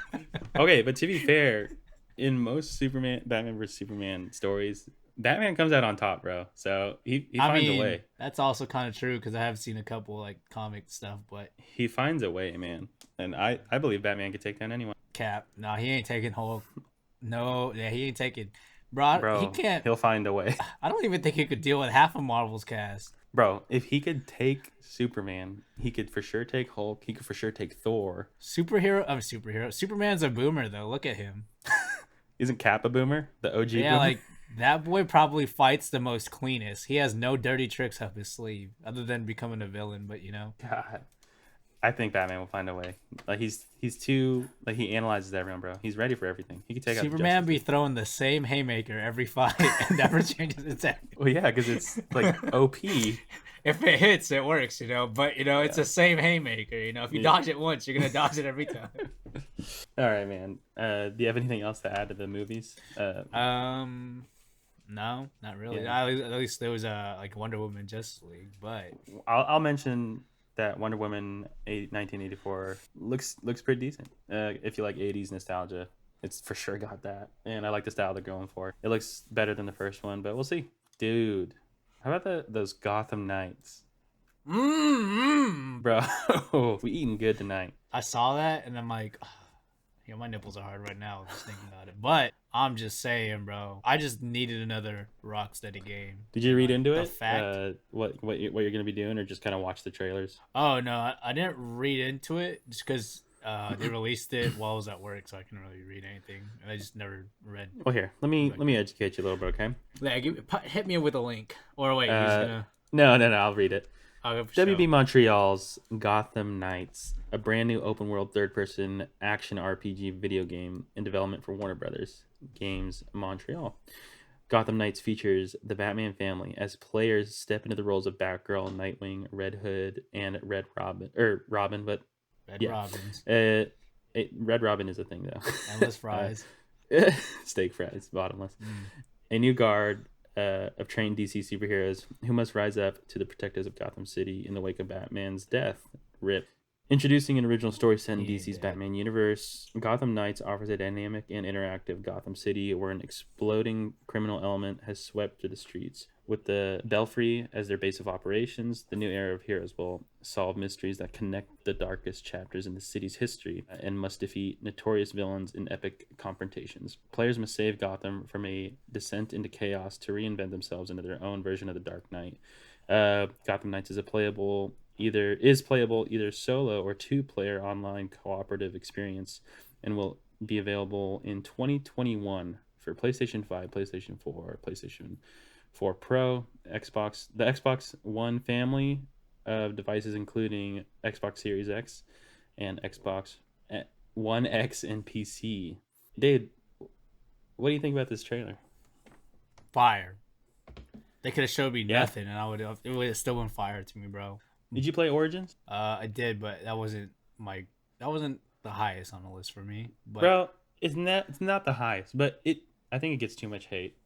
Okay, but to be fair, in most Superman, Batman vs Superman stories, Batman comes out on top, bro. So he I finds a mean, way. that's also kind of true because I have seen a couple like comic stuff, but He finds a way, man. And I believe Batman could take down anyone, Cap, no, he ain't taking Hulk. No, yeah, he ain't taking. Bro, he bro. can't. He'll find a way. I don't even think he could deal with half of Marvel's cast. Bro, if he could take Superman, he could for sure take Hulk. He could for sure take Thor. Superhero. Superman's a boomer though. Look at him. Isn't Cap a boomer? The OG Yeah, boomer? like that boy probably fights the most cleanest. He has no dirty tricks up his sleeve other than becoming a villain. But God. I think Batman will find a way. Like he's too like he analyzes everyone, bro. He's ready for everything. He could take out the Superman Justice be League. throwing the same haymaker every fight and never changes its act. Well, yeah, because it's like OP. If it hits, it works, But it's the same haymaker. If you Yeah. dodge it once, you're gonna dodge it every time. All right, man. Do you have anything else to add to the movies? No, not really. Yeah. At least there was a like Wonder Woman Justice League, but I'll mention that Wonder Woman 1984 looks pretty decent. If you like 80s nostalgia, it's for sure got that. And I like the style they're going for. It looks better than the first one, but we'll see. Dude, how about those Gotham Knights? Bro, we eating good tonight. I saw that and I'm like, my nipples are hard right now just thinking about it. But I'm just saying, bro, I just needed another Rocksteady game. Did you read Like, into the it? fact- What you're gonna be doing, or just kind of watch the trailers? Oh no, I didn't read into it just because they released it while I was at work, so I couldn't really read anything. And I just never read. Well, here, let me educate you a little bit, okay? Yeah, hit me with a link. Or wait, you're just gonna. No, I'll read it. I'll go for WB show. Montreal's Gotham Knights, a brand new open world third person action RPG video game in development for Warner Brothers Games Montreal. Gotham Knights features the Batman family as players step into the roles of Batgirl, Nightwing, Red Hood, and Red Robin. But Red yeah. Robins, Red Robin is a thing, though. endless fries. Steak fries, bottomless. A new guard of trained DC superheroes who must rise up to the protectors of Gotham City in the wake of Batman's death. RIP. Introducing an original story set in Yeah, DC's yeah. Batman universe, Gotham Knights offers a dynamic and interactive Gotham City where an exploding criminal element has swept through the streets. With the Belfry as their base of operations, the new era of heroes will solve mysteries that connect the darkest chapters in the city's history and must defeat notorious villains in epic confrontations. Players must save Gotham from a descent into chaos to reinvent themselves into their own version of the Dark Knight. Gotham Knights is playable either solo or two-player online cooperative experience, and will be available in 2021 for PlayStation 5, PlayStation 4, PlayStation 4 Pro, the Xbox One family of devices, including Xbox Series X and Xbox One X and PC. Dude, what do you think about this trailer? Fire. They could have showed me Yeah. nothing, and it would have still been fire to me, bro. Did you play Origins? I did, but that wasn't the highest on the list for me. But Bro, it's not the highest, but I think it gets too much hate.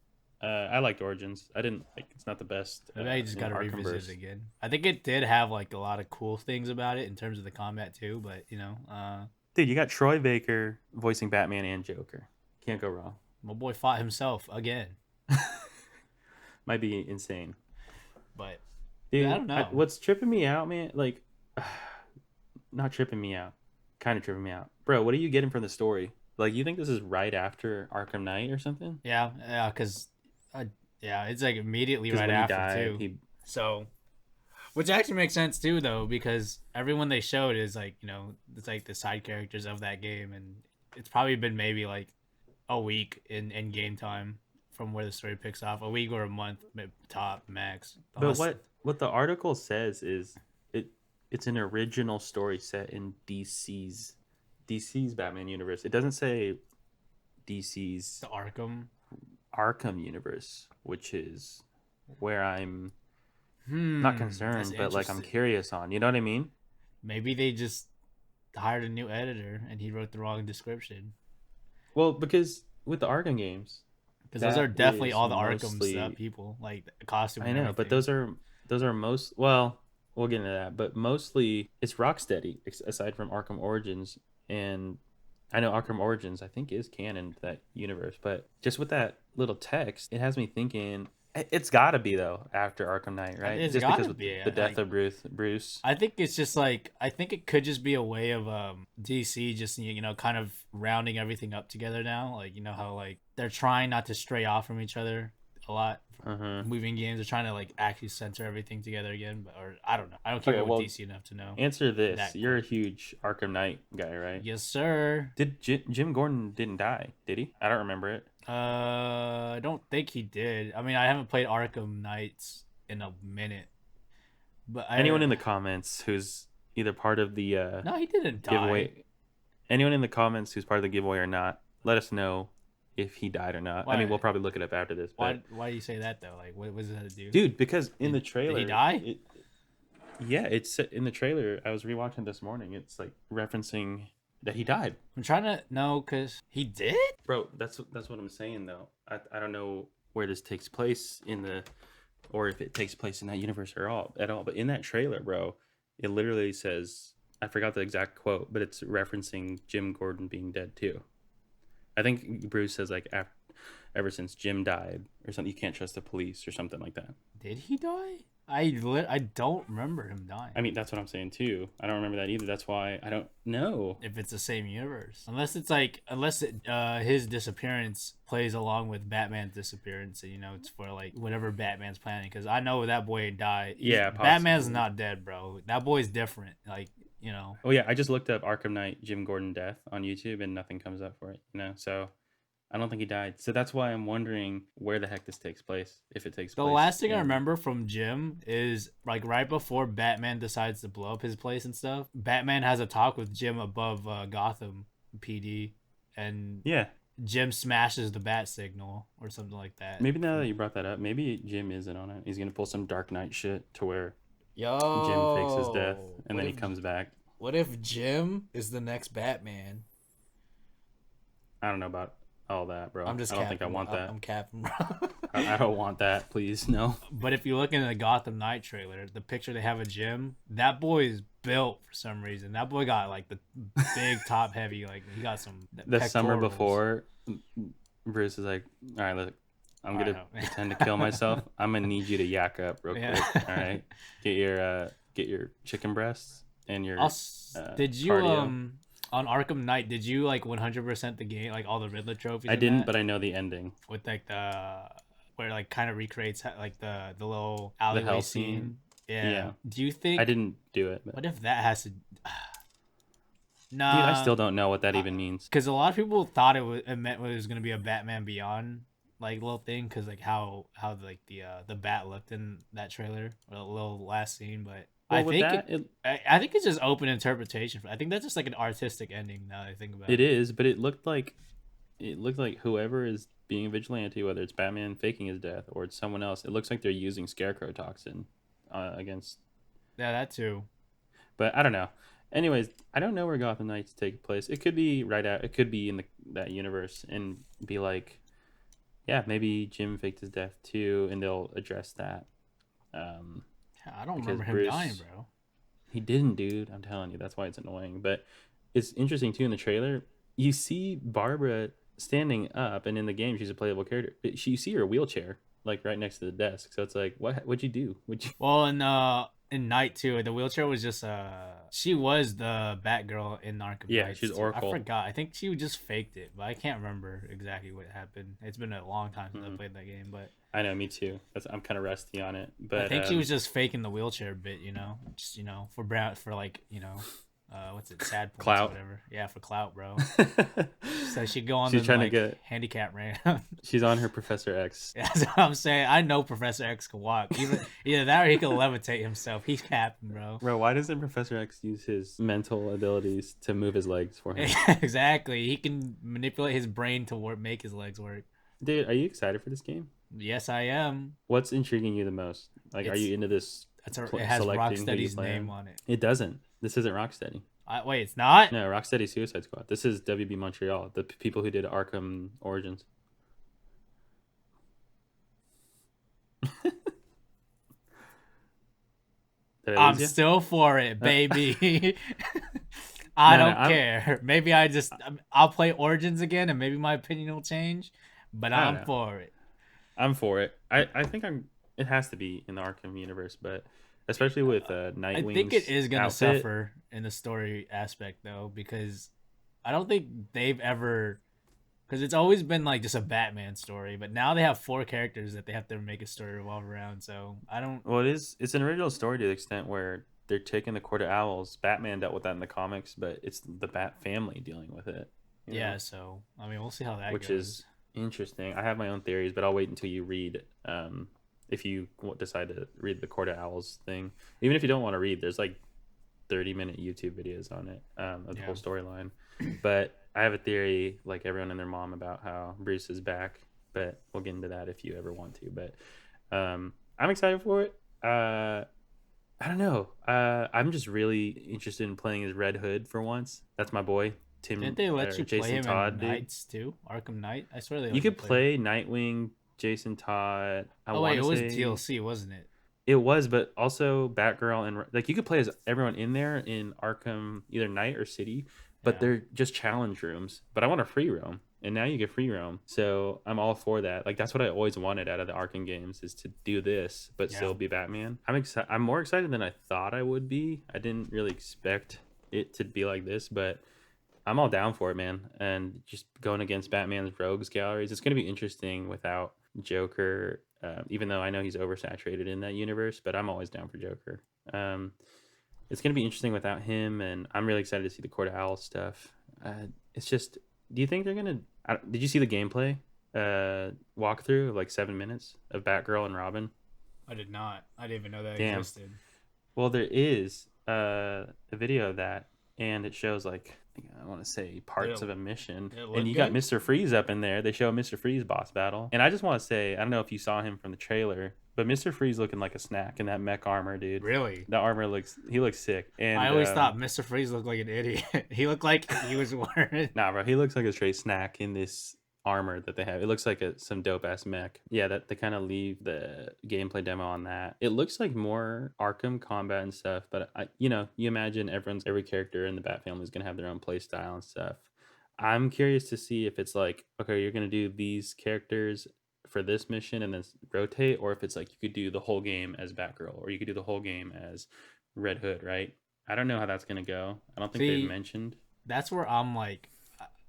I liked Origins. I didn't like. It's not the best. maybe I just gotta Arkhamverse. revisit it again. I think it did have like a lot of cool things about it in terms of the combat too. But Dude, you got Troy Baker voicing Batman and Joker. Can't go wrong. my boy fought himself again. Might be insane. But Dude, I don't know. What's tripping me out, man? Like, not tripping me out. Kind of tripping me out, bro. What are you getting from the story? Like, you think this is right after Arkham Knight or something? Yeah, because yeah, it's like immediately Because right when he after died, too. So, which actually makes sense too, though, because everyone they showed is like, it's like the side characters of that game, and it's probably been maybe like a week in game time from where the story picks off, a week or a month top max. But Unless what the article says is it it's an original story set in DC's Batman universe. It doesn't say DC's the Arkham. Arkham universe, which is where I'm not That's concerned, but like I'm interesting. curious on. You know what I mean? Maybe they just hired a new editor and he wrote the wrong description. Well, because with the Arkham games, Because those are that definitely is all the Arkham stuff, mostly people like the costume I and know, but everything. those are most well, we'll get into that, but mostly it's Rocksteady aside from Arkham Origins, and I know Arkham Origins I think is canon to that universe, but just with that little text, it has me thinking it's got to be though after Arkham Knight, right? It's Just because gotta with be the death like. of Bruce. I think it's just like I think it could just be a way of DC just kind of rounding everything up together now. Like how like they're trying not to stray off from each other a lot. Uh-huh. Moving games are trying to like actually center everything together again, or I don't know. I don't keep Okay, up with well, DC enough to know answer this. that You're a quick. huge Arkham Knight guy, right? Yes, sir. Did Jim Gordon didn't die, did he? I don't remember it. I don't think he did. I mean, I haven't played Arkham Knights in a minute, but Anyone in the comments who's either part of the no, he didn't die. giveaway, anyone in the comments who's part of the giveaway or not, let us know if he died or not. I mean, Why? we'll probably look it up after this, but Why do you say that though? Like, what does it have to do? dude, because in the Did trailer, he die? Yeah, it's in the trailer. I was rewatching this morning. It's like referencing that he died, I'm trying to know because he did. bro. That's what I'm saying though. I don't know where this takes place in the, or if it takes place in that universe at all. But in that trailer, bro, it literally says I forgot the exact quote, but it's referencing Jim Gordon being dead too. I think Bruce says like ever since Jim died or something, you can't trust the police or something like that. Did he die? I don't remember him dying. I mean, that's what I'm saying too. I don't remember that either. That's why I don't know. If it's the same universe, unless his disappearance plays along with Batman's disappearance, and it's for like whatever Batman's planning. Because I know that boy died. Yeah, Batman's possibly. not dead, bro. That boy's different. Like Oh yeah, I just looked up Arkham Knight Jim Gordon death on YouTube and nothing comes up for it. So I don't think he died. So that's why I'm wondering where the heck this takes place. If it takes The place. last thing I remember from Jim is like right before Batman decides to blow up his place and stuff. Batman has a talk with Jim above Gotham PD, and Yeah, Jim smashes the bat signal or something like that. maybe now that you brought that up, maybe Jim isn't on it. He's gonna pull some Dark Knight shit to where Yo, Jim fakes his death and then he comes back. What if Jim is the next Batman? I don't know about all that, bro. I'm just I don't capping. think I want that. I'm capping, bro. I don't want that. Please, no. But if you look in the Gotham Knight trailer, the picture they have of Jim, that boy is built for some reason. That boy got like the big top heavy, like he got some The summer pectorals. before, Bruce is like, "All right, look, I'm I gonna know. pretend to kill myself. I'm gonna need you to yak up real Yeah. quick. All right, get your chicken breasts and your Did you cardio. on Arkham Knight? Did you like 100% the game, like all the Riddler trophies? I in didn't, that? but I know the ending. With like the where it, like kind of recreates like the little The alleyway hell scene. scene. Yeah. Yeah. Do you think? I didn't do it, but What if that has to? dude, I Nah, still don't know what that even means. because a lot of people thought it meant it was gonna be a Batman Beyond like little thing, because like how like the bat looked in that trailer or the little last scene, but Well, I with think that, I think it's just open interpretation. I think that's just like an artistic ending now that I think about it is, but it looked like whoever is being a vigilante, whether it's Batman faking his death or it's someone else, it looks like they're using Scarecrow toxin against. Yeah, that too. But I don't know. Anyways, I don't know where Gotham Knights take place. It could be right out. It could be in that universe and be like, yeah, maybe Jim faked his death too, and they'll address that. I don't Because remember him Bruce- dying, bro. He didn't, dude. I'm telling you, that's why it's annoying. But it's interesting too in the trailer. You see Barbara standing up, and in the game, she's a playable character. You see her wheelchair like right next to the desk. So it's like, what'd you do? Well, in in Night too. The wheelchair was just she was the Batgirl in Arkham Yeah, Knights she's too. I Oracle. forgot. I think she just faked it, but I can't remember exactly what happened. It's been a long time since I Mhm. played that game, but I know, me too. I'm kind of rusty on it, I but think she was just faking the wheelchair bit, just for brown for like what's it, sad points or clout. whatever. Yeah, for clout, bro. So she'd go on the She's trying to like get. handicap ramp. She's on her Professor X. Yeah, that's what I'm saying. I know Professor X can walk. Either that or he can levitate himself. He's capping, bro. Bro, why doesn't Professor X use his mental abilities to move his legs for him? Exactly. He can manipulate his brain to make his legs work. Dude, are you excited for this game? Yes, I am. What's intriguing you the most? Like, are It's you into this it has selecting who you Rocksteady's play name on? on it. It doesn't. This isn't Rocksteady. Wait, it's not? No, Rocksteady Suicide Squad. This is WB Montreal, the people who did Arkham Origins. Did I I'm lose you? still for it, baby. I No, no, don't care. Maybe I'll play Origins again and maybe my opinion will change, but I don't I'm know. for it. I'm for it. I think it has to be in the Arkham universe, but especially with I Nightwing's think it is going to outfit. suffer in the story aspect though, because I don't think they've ever, because it's always been like just a Batman story, but now they have 4 characters that they have to make a story revolve around. So I don't. Well, it's an original story to the extent where they're taking the Court of Owls. Batman dealt with that in the comics, but it's the Bat family dealing with it. you Yeah, know, so I mean, we'll see how that which goes. is interesting. I have my own theories, but I'll wait until you read. If you decide to read the Court of Owls thing, even if you don't want to read, there's like 30-minute YouTube videos on it of the whole storyline. But I have a theory, like everyone and their mom, about how Bruce is back. But we'll get into that if you ever want to. But I'm excited for it. I don't know. I'm just really interested in playing as Red Hood for once. That's my boy, Tim. Didn't they let you play Jason him Todd, in dude. Knights too? Arkham Knight? I swear they You let you could play Nightwing, Jason Todd. I Oh want wait, it to was say DLC, wasn't it? it was, but also Batgirl, and like you could play as everyone in there in Arkham, either Night or City, but Yeah. they're just challenge rooms. But I want a free roam, and now you get free roam, so I'm all for that. Like that's what I always wanted out of the Arkham games, is to do this, but still be Batman. I'm excited. I'm more excited than I thought I would be. I didn't really expect it to be like this, but I'm all down for it, man. And just going against Batman's rogues galleries, it's going to be interesting without Joker. Even though I know he's oversaturated in that universe, but I'm always down for Joker. It's going to be interesting without him, and I'm really excited to see the Court of Owls stuff. It's just, do you think they're going to? Did you see the gameplay walkthrough of like 7 minutes of Batgirl and Robin? I did not. I didn't even know that Damn. existed. Well, there is a video of that, and it shows like I want to say parts of a mission, and you got Mr. Freeze up in there. They show a Mr. Freeze boss battle, and I just want to say, I don't know if you saw him from the trailer, but Mr. Freeze looking like a snack in that mech armor, dude. Really? The armor he looks sick. And I always thought Mr. Freeze looked like an idiot. He looked like he was wearing. Nah, bro, he looks like a straight snack in this armor that they have. It looks like some dope ass mech. Yeah, that they kind of leave the gameplay demo on that. It looks like more Arkham combat and stuff, but you imagine every character in the Bat family is gonna have their own play style and stuff. I'm curious to see if it's like, okay, you're gonna do these characters for this mission and then rotate, or if it's like you could do the whole game as Batgirl, or you could do the whole game as Red Hood, right? I don't know how that's gonna go. I don't think they've mentioned. That's where I'm like,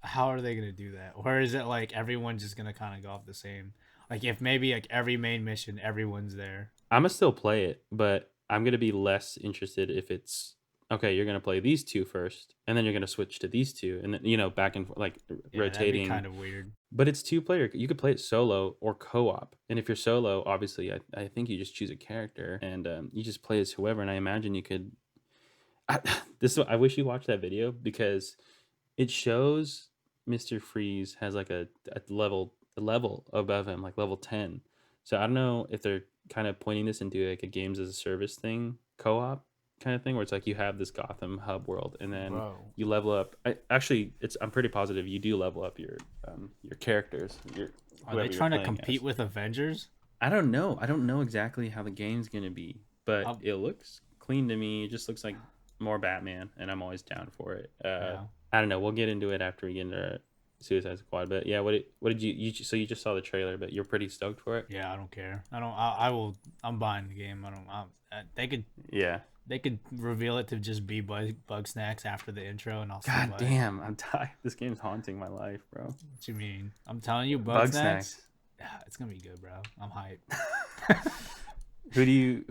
how are they gonna do that? Or is it like everyone's just gonna kind of go off the same? Like if maybe like every main mission, everyone's there. I'm gonna still play it, but I'm gonna be less interested if it's okay. You're gonna play these two first, and then you're gonna switch to these two, and then back and forth, like rotating. Kind of weird. But it's 2-player. You could play it solo or co-op, and if you're solo, obviously, I think you just choose a character and you just play as whoever. And I imagine you could. I wish you watched that video because it shows Mr. Freeze has like a level above him, like level 10. So I don't know if they're kind of pointing this into like a games as a service thing, co-op kind of thing, where it's like you have this Gotham hub world and then you level up. I'm pretty positive you do level up your characters. Are they trying to compete with Avengers? I don't know. I don't know exactly how the game's gonna be, but it looks clean to me. It just looks like more Batman, and I'm always down for it. I don't know. We'll get into it after we get into Suicide Squad. But yeah, what did so you just saw the trailer, but you're pretty stoked for it? Yeah, I don't care. I don't. I will. I'm buying the game. They could. Yeah. They could reveal it to just be bug snacks after the intro, and I'll still God buy it. damn, I'm tired. This game's haunting my life, bro. What you mean? I'm telling you, bug Bug snacks. snacks. Yeah, it's gonna be good, bro. I'm hyped. Who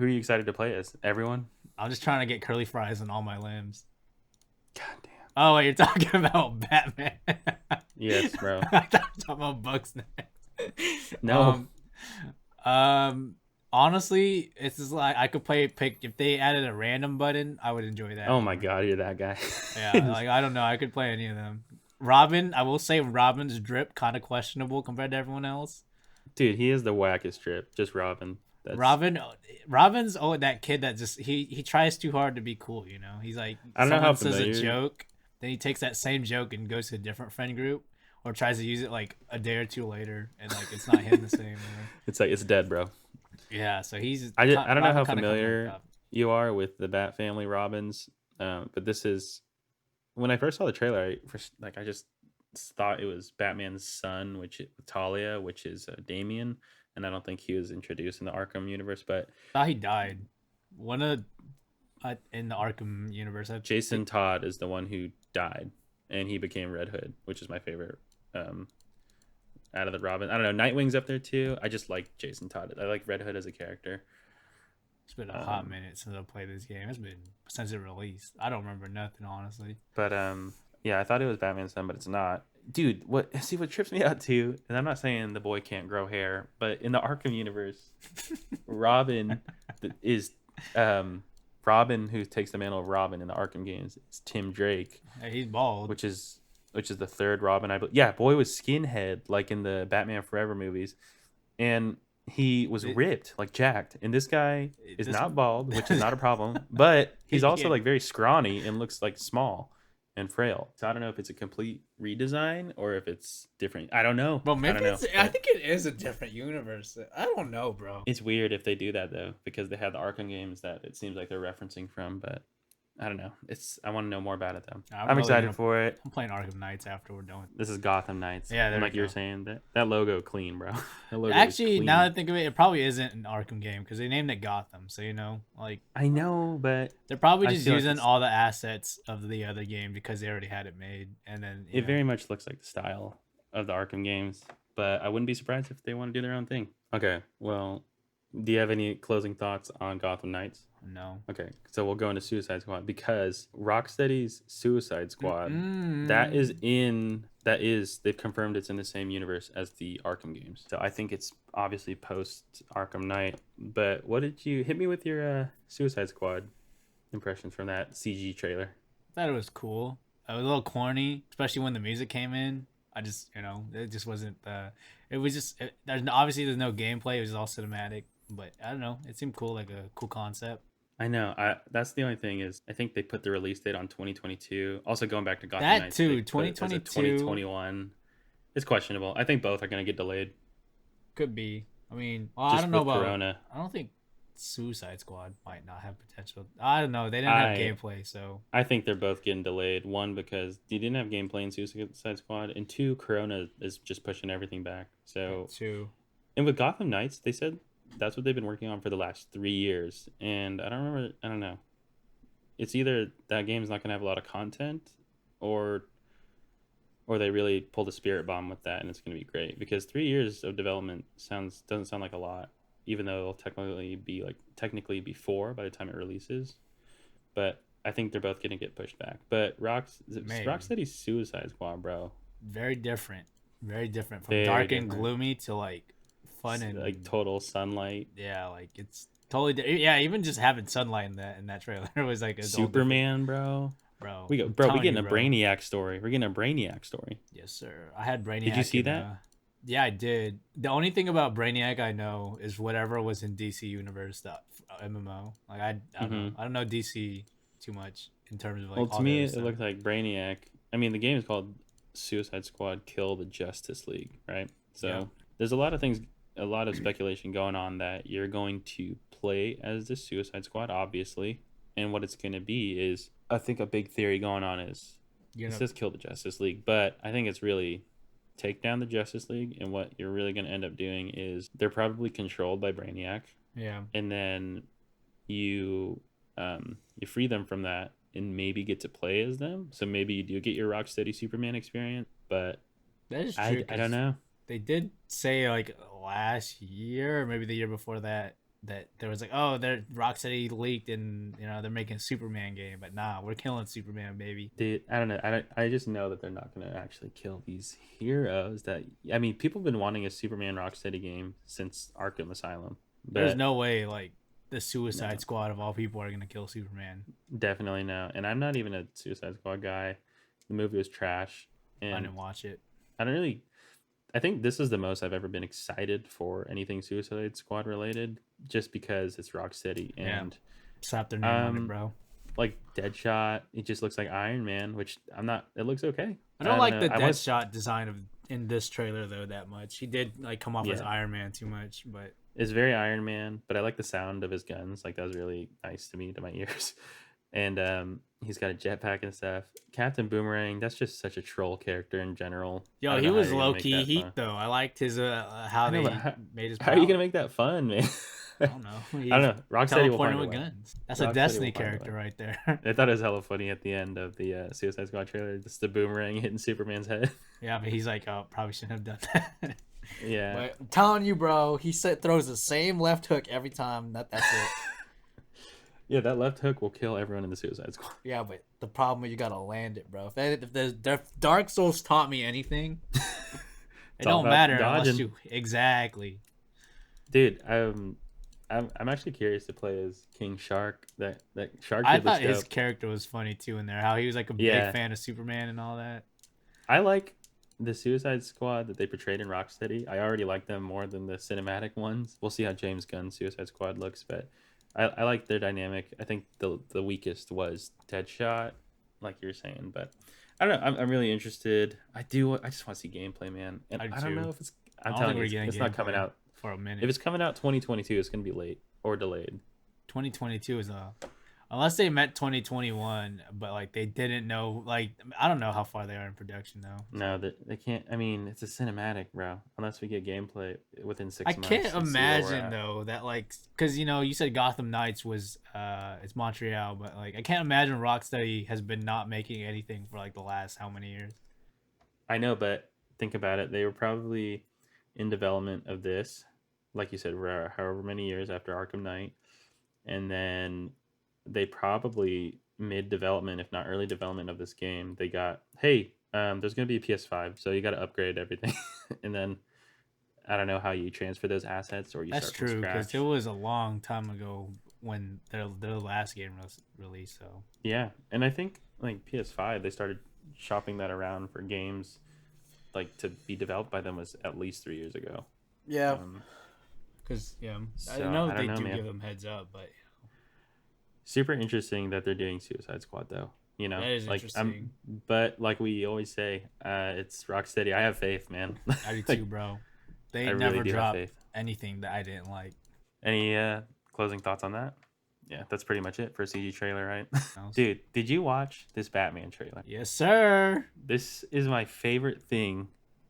are you excited to play as? Everyone? I'm just trying to get curly fries on all my limbs. God damn. Oh, wait, you're talking about Batman? Yes, bro. I thought you were talking about bug snacks. No. Honestly, it's just like I could pick if they added a random button, I would enjoy that. Oh my god, you're that guy. Yeah, like I don't know, I could play any of them. Robin, I will say Robin's drip kind of questionable compared to everyone else. Dude, he is the wackest trip. Just Robin. Robin's that kid that just he tries too hard to be cool, you know. He's like, I don't know how someone says a familiar. joke, then he takes that same joke and goes to a different friend group or tries to use it like a day or two later, and like it's not hitting the same. It's like it's dead, bro. Yeah, so he's. I don't know Robin how kinda familiar comes up. you are with the Bat family Robins, but this is when I first saw the trailer. I just thought it was Batman's son, which Talia, which is Damian, and I don't think he was introduced in the Arkham universe. But I thought he died. One of in the Arkham universe. Jason Todd is the one who died, and he became Red Hood, which is my favorite. Out of the Robin, I don't know. Nightwing's up there too. I just like Jason Todd. I like Red Hood as a character. It's been a hot minute since I played this game. It's been since it released. I don't remember nothing, honestly. But yeah, I thought it was Batman's son, but it's not. Dude, what trips me out too, and I'm not saying the boy can't grow hair, but in the Arkham universe, Robin is Robin who takes the mantle of Robin in the Arkham games is Tim Drake. Hey, he's bald. Which is the third Robin, I believe. Yeah, boy was skinhead like in the Batman Forever movies, and he was ripped, like jacked. And this guy is not bald, which is not a problem, but he's also like very scrawny and looks like small and frail. So I don't know if it's a complete redesign or if it's different. I don't know. But maybe I don't know. I think it is a different universe. I don't know, bro. It's weird if they do that though, because they have the Arkham games that it seems like they're referencing from, but I don't know. I want to know more about it though. I'm really excited for it. I'm playing Arkham Knights after we're done. This is Gotham Knights. Yeah, and like you were saying, that logo clean, bro. That logo Actually, is clean. now that I think of it, it probably isn't an Arkham game because they named it Gotham. So you know, like I know, but they're probably I just feel like using it's- all the assets of the other game because they already had it made, and then it very much looks like the style of the Arkham games. But I wouldn't be surprised if they want to do their own thing. Okay, well, do you have any closing thoughts on Gotham Knights? no. Okay, so we'll go into Suicide Squad because Rocksteady's Suicide Squad Mm. they've confirmed it's in the same universe as the Arkham games. So I think it's obviously post Arkham Knight. But what did you hit me with your Suicide Squad impressions from that CG trailer? I thought it was cool. It was a little corny, especially when the music came in. I just, it just wasn't. It was just. There's no gameplay. It was all cinematic. But I don't know. It seemed cool, like a cool concept. I know. That's the only thing is I think they put the release date on 2022. Also going back to Gotham That Knights, too, they put it as a 2022. 2021. It's questionable. I think both are going to get delayed. Could be. I mean, Just I don't know with about. Corona. I don't think Suicide Squad might not have potential. I don't know. They didn't have gameplay, so I think they're both getting delayed. One, because they didn't have gameplay in Suicide Squad, and two, Corona is just pushing everything back. So, two. and with Gotham Knights, they said that's what they've been working on for the last 3 years, and I don't know. It's either that game's not going to have a lot of content, or they really pulled a spirit bomb with that, and it's going to be great because 3 years of development doesn't sound like a lot, even though it'll technically be 4 by the time it releases. But I think they're both going to get pushed back. But Rocksteady's Suicide Squad, bro. Very different. Very different from Very dark and different. gloomy to like fun and like total sunlight. yeah, like it's totally yeah. Even just having sunlight in that trailer was like a Superman, bro. bro. We're getting a Brainiac story. We're getting a Brainiac story. Yes, sir. I had Brainiac. Did you see that? Yeah, I did. The only thing about Brainiac I know is whatever was in DC Universe, the MMO. Like I don't know. I don't know DC too much in terms of like. Well, all to the me, other it stuff. looked like Brainiac. I mean, the game is called Suicide Squad: Kill the Justice League, right? So Yeah. there's a lot of things, a lot of speculation going on that you're going to play as the Suicide Squad, obviously, and what it's going to be is, I think a big theory going on is You it know, says kill the Justice League, but I think it's really take down the Justice League, and what you're really going to end up doing is they're probably controlled by Brainiac, Yeah. and then you you free them from that and maybe get to play as them. So maybe you do get your Rocksteady Superman experience, but That is I true. don't 'Cause know. they did say like last year or maybe the year before that there was like, oh, their Rocksteady leaked and they're making a Superman game, but nah, we're killing Superman, baby. Dude, I don't know. I just know that they're not going to actually kill these heroes. That I mean, people have been wanting a Superman Rocksteady game since Arkham Asylum, There's but no way like the Suicide no, Squad of all people are gonna kill Superman. definitely no. And I'm not even a Suicide Squad guy. The movie was trash, I and didn't watch it. I don't really. I think this is the most I've ever been excited for anything Suicide Squad related, just because it's Rocksteady Yeah. and Slap their name on it, um, bro. like Deadshot. It just looks like Iron Man, which I'm not. It looks okay. I don't I don't like know. the I want. Deadshot design of in this trailer though that much. He did like come off as Yeah, Iron Man too much, but it's very Iron Man, but I like the sound of his guns. Like that was really nice to me, to my ears. And he's got a jetpack and stuff. Captain Boomerang, that's just such a troll character in general. I yo, don't he know how was you're gonna low make key that heat fun. though. I liked his how I know, but they made his how are you power. gonna make that fun, man? I don't know. I He don't know. Rocksteady will teleported find a with way. guns. That's a Rocksteady Destiny will find a character way. right there. I thought it was hella funny at the end of the Suicide Squad trailer. Just the boomerang hitting Superman's head. Yeah, but he's like, oh, probably shouldn't have done that. Yeah. But I'm telling you, bro, he throws the same left hook every time. That's it. Yeah, that left hook will kill everyone in the Suicide Squad. Yeah, but the problem is you gotta land it, bro. If Dark Souls taught me anything, it It's all don't about matter unless dodging. you exactly. Dude, I'm actually curious to play as King Shark. That Shark I kid looks thought his dope. character was funny too in there. How he was like a Yeah. big fan of Superman and all that. I like the Suicide Squad that they portrayed in Rocksteady. I already like them more than the cinematic ones. We'll see how James Gunn's Suicide Squad looks, but I like their dynamic. I think the weakest was Deadshot, like you're saying, but I don't know. I'm really interested. I just want to see gameplay, man. And I do I don't too. know if it's. I I'm don't telling think you, we're it's, getting it's not coming gameplay out. for a minute. If it's coming out 2022, it's gonna be late or delayed. 2022 is unless they meant 2021, but like they didn't know. Like I don't know how far they are in production though. No, they can't. I mean, it's a cinematic, bro. Unless we get gameplay within 6 I months. can't and see where we're imagine at. though that like because you said Gotham Knights was it's Montreal, but like I can't imagine Rocksteady has been not making anything for like the last how many years. I know, but think about it. They were probably in development of this, like you said, however many years after Arkham Knight, and then they probably mid development, if not early development of this game, they got, hey, there's gonna be a PS5, so you got to upgrade everything, and then I don't know how you transfer those assets or you That's start from true because scratch. it was a long time ago when their last game was released. So Yeah, and I think like PS5, they started shopping that around for games like to be developed by them was at least 3 years ago. Yeah. because I So, know I they don't know, do man. give them heads up, but Super interesting that they're doing Suicide Squad though. You know, that is like interesting. but like we always say, it's Rocksteady. I have faith, man. I do Like, too, bro. They I never really do have drop faith. anything that I didn't like. Any closing thoughts on that? Yeah, that's pretty much it for a CG trailer, right? Else? Dude, did you watch this Batman trailer? Yes, sir. This is my favorite thing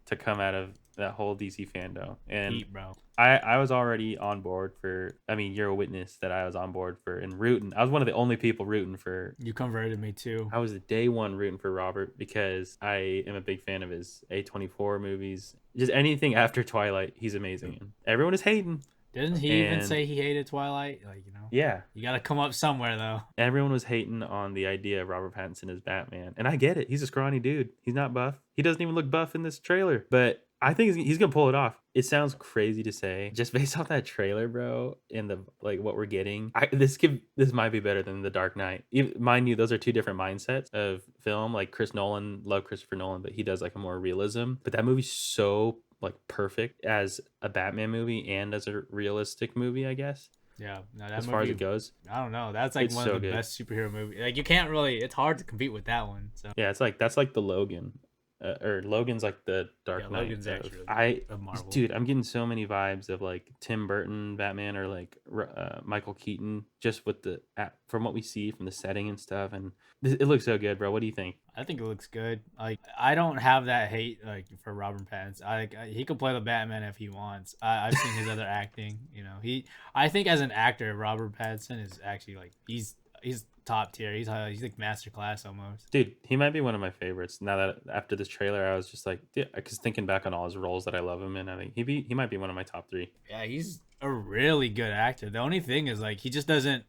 to come out of that whole DC fandom. And Heat, bro. I was already on board for, I mean, you're a witness that I was on board for and rooting. I was one of the only people rooting for, You converted me too. I was the day one rooting for Robert because I am a big fan of his A24 movies. Just anything after Twilight, he's amazing in. Everyone is hating. Didn't he even And- say he hated Twilight? Like, Yeah. you got to come up somewhere though. Everyone was hating on the idea of Robert Pattinson as Batman. And I get it. He's a scrawny dude. He's not buff. He doesn't even look buff in this trailer. But I think he's going to pull it off. It sounds crazy to say. Just based off that trailer, bro, and the like what we're getting. This might be better than The Dark Knight. Mind you, those are two different mindsets of film. Like Chris Nolan, love Christopher Nolan, but he does like a more realism. But that movie's so like perfect as a Batman movie and as a realistic movie, I guess. Yeah, no, that As movie, far as it goes. I don't know. That's like It's one so of the good. best superhero movies. Like you can't really. It's hard to compete with that one. So Yeah, that's like the Logan or Logan's like the Yeah, Dark Knight Logan's of actually really I. good of Marvel. Dude, I'm getting so many vibes of like Tim Burton Batman or like Michael Keaton, just with the from what we see from the setting and stuff, and it looks so good, bro. What do you think? I think it looks good. Like I don't have that hate like for Robert Pattinson. He could play the Batman if he wants. I've seen his other acting. You know, I think as an actor, Robert Pattinson is actually like he's top tier. He's like master class almost. Dude, he might be one of my favorites. Now that after this trailer, I was just like, yeah, because thinking back on all his roles that I love him in, I think he might be one of my top three. Yeah, he's a really good actor. The only thing is like he just doesn't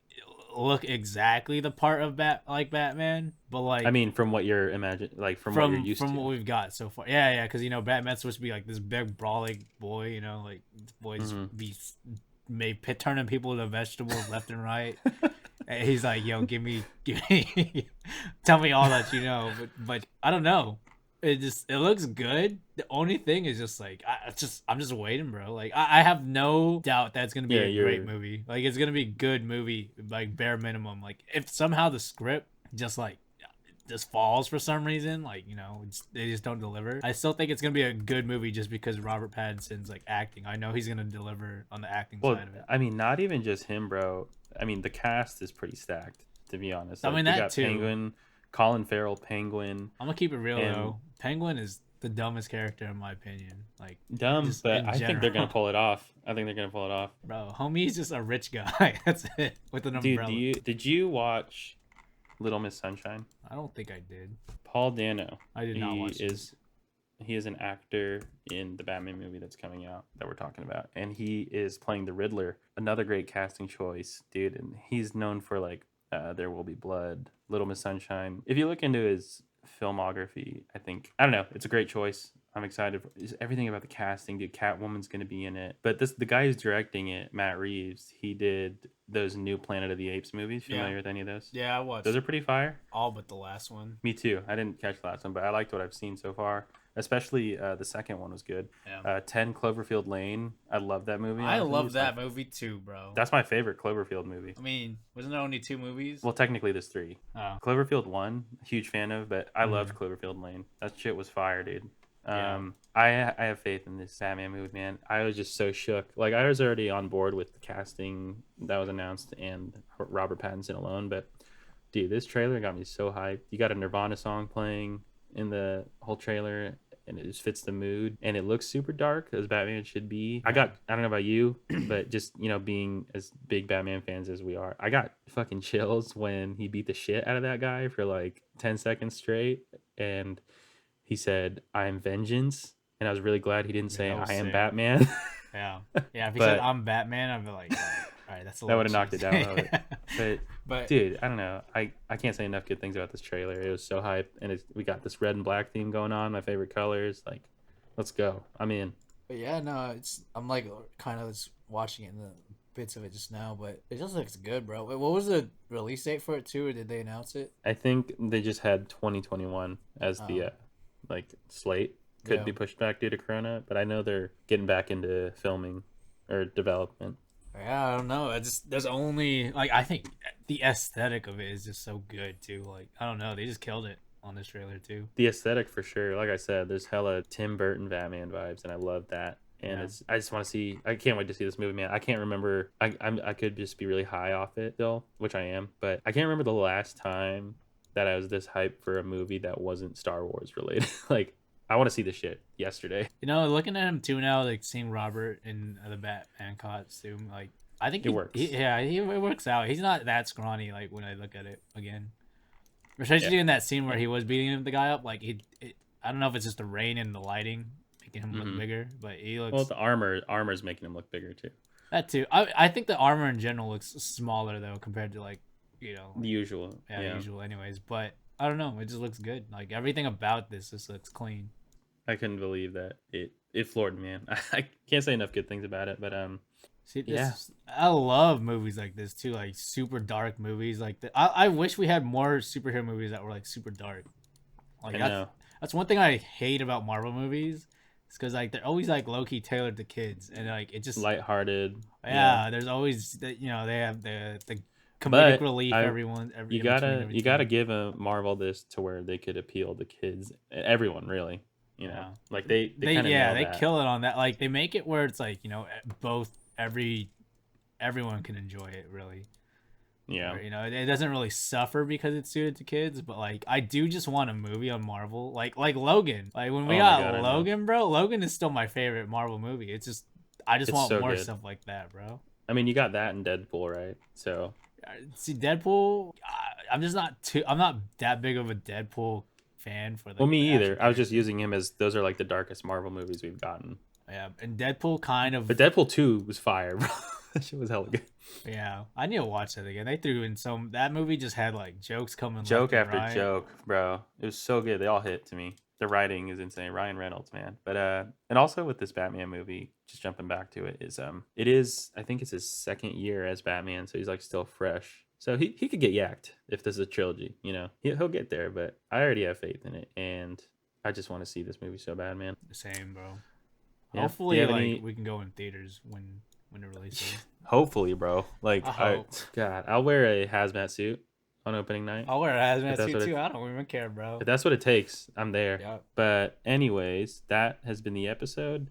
look exactly the part of Batman, but like I mean, from what you're like from what you're used from to. what we've got so far. Yeah, because Batman's supposed to be like this big brawling boy. Like this boy's Mhm. be turning people into vegetables left and right. And he's like, yo, give me, tell me all that you know. But I don't know. It looks good. The only thing is just like I'm just waiting, bro. Like I have no doubt that's gonna be Yeah, a great you're movie. Like it's gonna be a good movie, like bare minimum. Like if somehow the script just like just falls for some reason, like they just don't deliver. I still think it's gonna be a good movie just because Robert Pattinson's like acting. I know he's gonna deliver on the acting well. side of it. I mean, not even just him, bro. I mean, the cast is pretty stacked, to be honest. I Like mean they that got too. Penguin, Colin Farrell, Penguin, I'm gonna keep it real and though. Penguin is the dumbest character in my opinion. Like dumb, just but in I think they're gonna general. pull it off. I think they're gonna pull it off. Bro, homie's just a rich guy. That's it. With an Dude, umbrella. did you watch Little Miss Sunshine? I don't think I did. Paul Dano. I did not watch it. He is an actor in the Batman movie that's coming out that we're talking about, and he is playing the Riddler. Another great casting choice, dude. And he's known for like There Will Be Blood, Little Miss Sunshine. If you look into his filmography, I don't know, it's a great choice. I'm excited. Everything about the casting, dude. Catwoman's gonna be in it, but the guy who's directing it, Matt Reeves, he did those new Planet of the Apes movies. Familiar with any of those? Yeah, I watched Those are pretty fire. all but the last one. Me too. I didn't catch the last one, but I liked what I've seen so far. Especially the second one was good. Yeah. 10 Cloverfield Lane. I love that movie. I honestly. love It's that like- movie too, bro. That's my favorite Cloverfield movie. I mean, wasn't there only 2 movies? Well, technically, there's 3. Oh. Cloverfield 1, huge fan of, but I loved Cloverfield Lane. That shit was fire, dude. Yeah. I have faith in this Batman movie, man. I was just so shook. Like, I was already on board with the casting that was announced and Robert Pattinson alone, but dude, this trailer got me so hyped. You got a Nirvana song playing in the whole trailer, and it just fits the mood, and it looks super dark as Batman should be. I don't know about you, but just being as big Batman fans as we are, I got fucking chills when he beat the shit out of that guy for like 10 seconds straight, and he said, "I am vengeance," and I was really glad he didn't say, that was "I am sick. Batman." Yeah. Yeah, if he But- said I'm Batman, I'd be like, all right, that's a That little would've knocked it down a little bit. cheesy. But dude, I don't know. I can't say enough good things about this trailer. It was so hype, and we got this red and black theme going on. My favorite colors. Like, let's go. I'm in. But yeah, no, I'm like kind of just watching it in the bits of it just now, but it just looks good, bro. Wait, what was the release date for it too, or did they announce it? I think they just had 2021 as the like slate. Could Yeah. be pushed back due to Corona, but I know they're getting back into filming or development. Yeah, I don't know. There's only like I think the aesthetic of it is just so good too. Like I don't know, they just killed it on this trailer too. The aesthetic for sure. Like I said, there's hella Tim Burton Batman vibes, and I love that. And Yeah. I just want to see. I can't wait to see this movie, man. I can't remember. I could just be really high off it still, which I am, but I can't remember the last time that I was this hyped for a movie that wasn't Star Wars related. Like, I want to see this shit yesterday. Looking at him too now, like seeing Robert in the Batman costume, like I think It works. It works out. He's not that scrawny. Like when I look at it again, especially in that scene where he was beating the guy up. Like I don't know if it's just the rain and the lighting making him look bigger, but he looks. Well, the armor's making him look bigger too. That too. I think the armor in general looks smaller though compared to like The usual. the usual anyways. But I don't know. It just looks good. Like everything about this just looks clean. I couldn't believe that it floored me, man. I can't say enough good things about it, but See, I love movies like this too, like super dark movies like that. I wish we had more superhero movies that were like super dark. Like I know. that's one thing I hate about Marvel movies. It's because like they're always like low key tailored to kids, and like it just Lighthearted. yeah. There's always they have the comedic But relief. I Everyone, every you in between gotta every you gotta time. give a Marvel this to where they could appeal to kids, everyone really. You know, Yeah. like they They kind of nail they that. kill it on that. Like they make it where it's like both everyone can enjoy it really. Yeah. Where it doesn't really suffer because it's suited to kids, but like I do just want a movie on Marvel, like Logan. Like when we Oh my got god, I know. Logan, bro. Logan is still my favorite Marvel movie. It's just I just It's want so more good. stuff like that, bro. I mean, you got that in Deadpool, right? So See, Deadpool. I'm just not too. I'm not that big of a Deadpool fan for well, like the me actual either. I was just character. using him as those are like the darkest Marvel movies we've gotten. Yeah, and Deadpool kind But of. Deadpool 2 was fire, bro. That shit was hella good. Yeah, I need to watch that again. They threw in some. That movie just had like jokes coming left Joke and after right. joke, bro. It was so good. They all hit to me. The writing is insane. Ryan Reynolds, man. But and also with this Batman movie, just jumping back to it, it is I think it's his second year as Batman, so he's like still fresh. So he could get yacked if this is a trilogy, you know. He'll get there, but I already have faith in it, and I just want to see this movie so bad, man. The same, bro. Yeah. Do you Hopefully, have like any we can go in theaters when it releases. hopefully, bro. Like I hope. God, I'll wear a hazmat suit on opening night. I'll wear a If hazmat that's suit what too. it I don't even care, bro. If that's what it takes, I'm there. Yeah. But anyways, that has been the episode.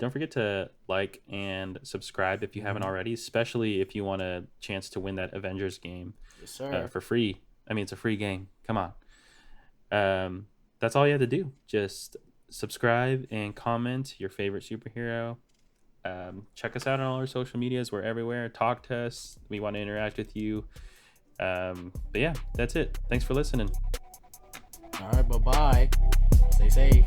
Don't forget to like and subscribe if you haven't already, especially if you want a chance to win that Avengers game Yes, sir. for free. I mean, it's a free game. Come on. That's all you have to do. Just subscribe and comment your favorite superhero. Check us out on all our social medias. We're everywhere. Talk to us. We want to interact with you. But yeah, that's it. Thanks for listening. All right, bye bye. Stay safe.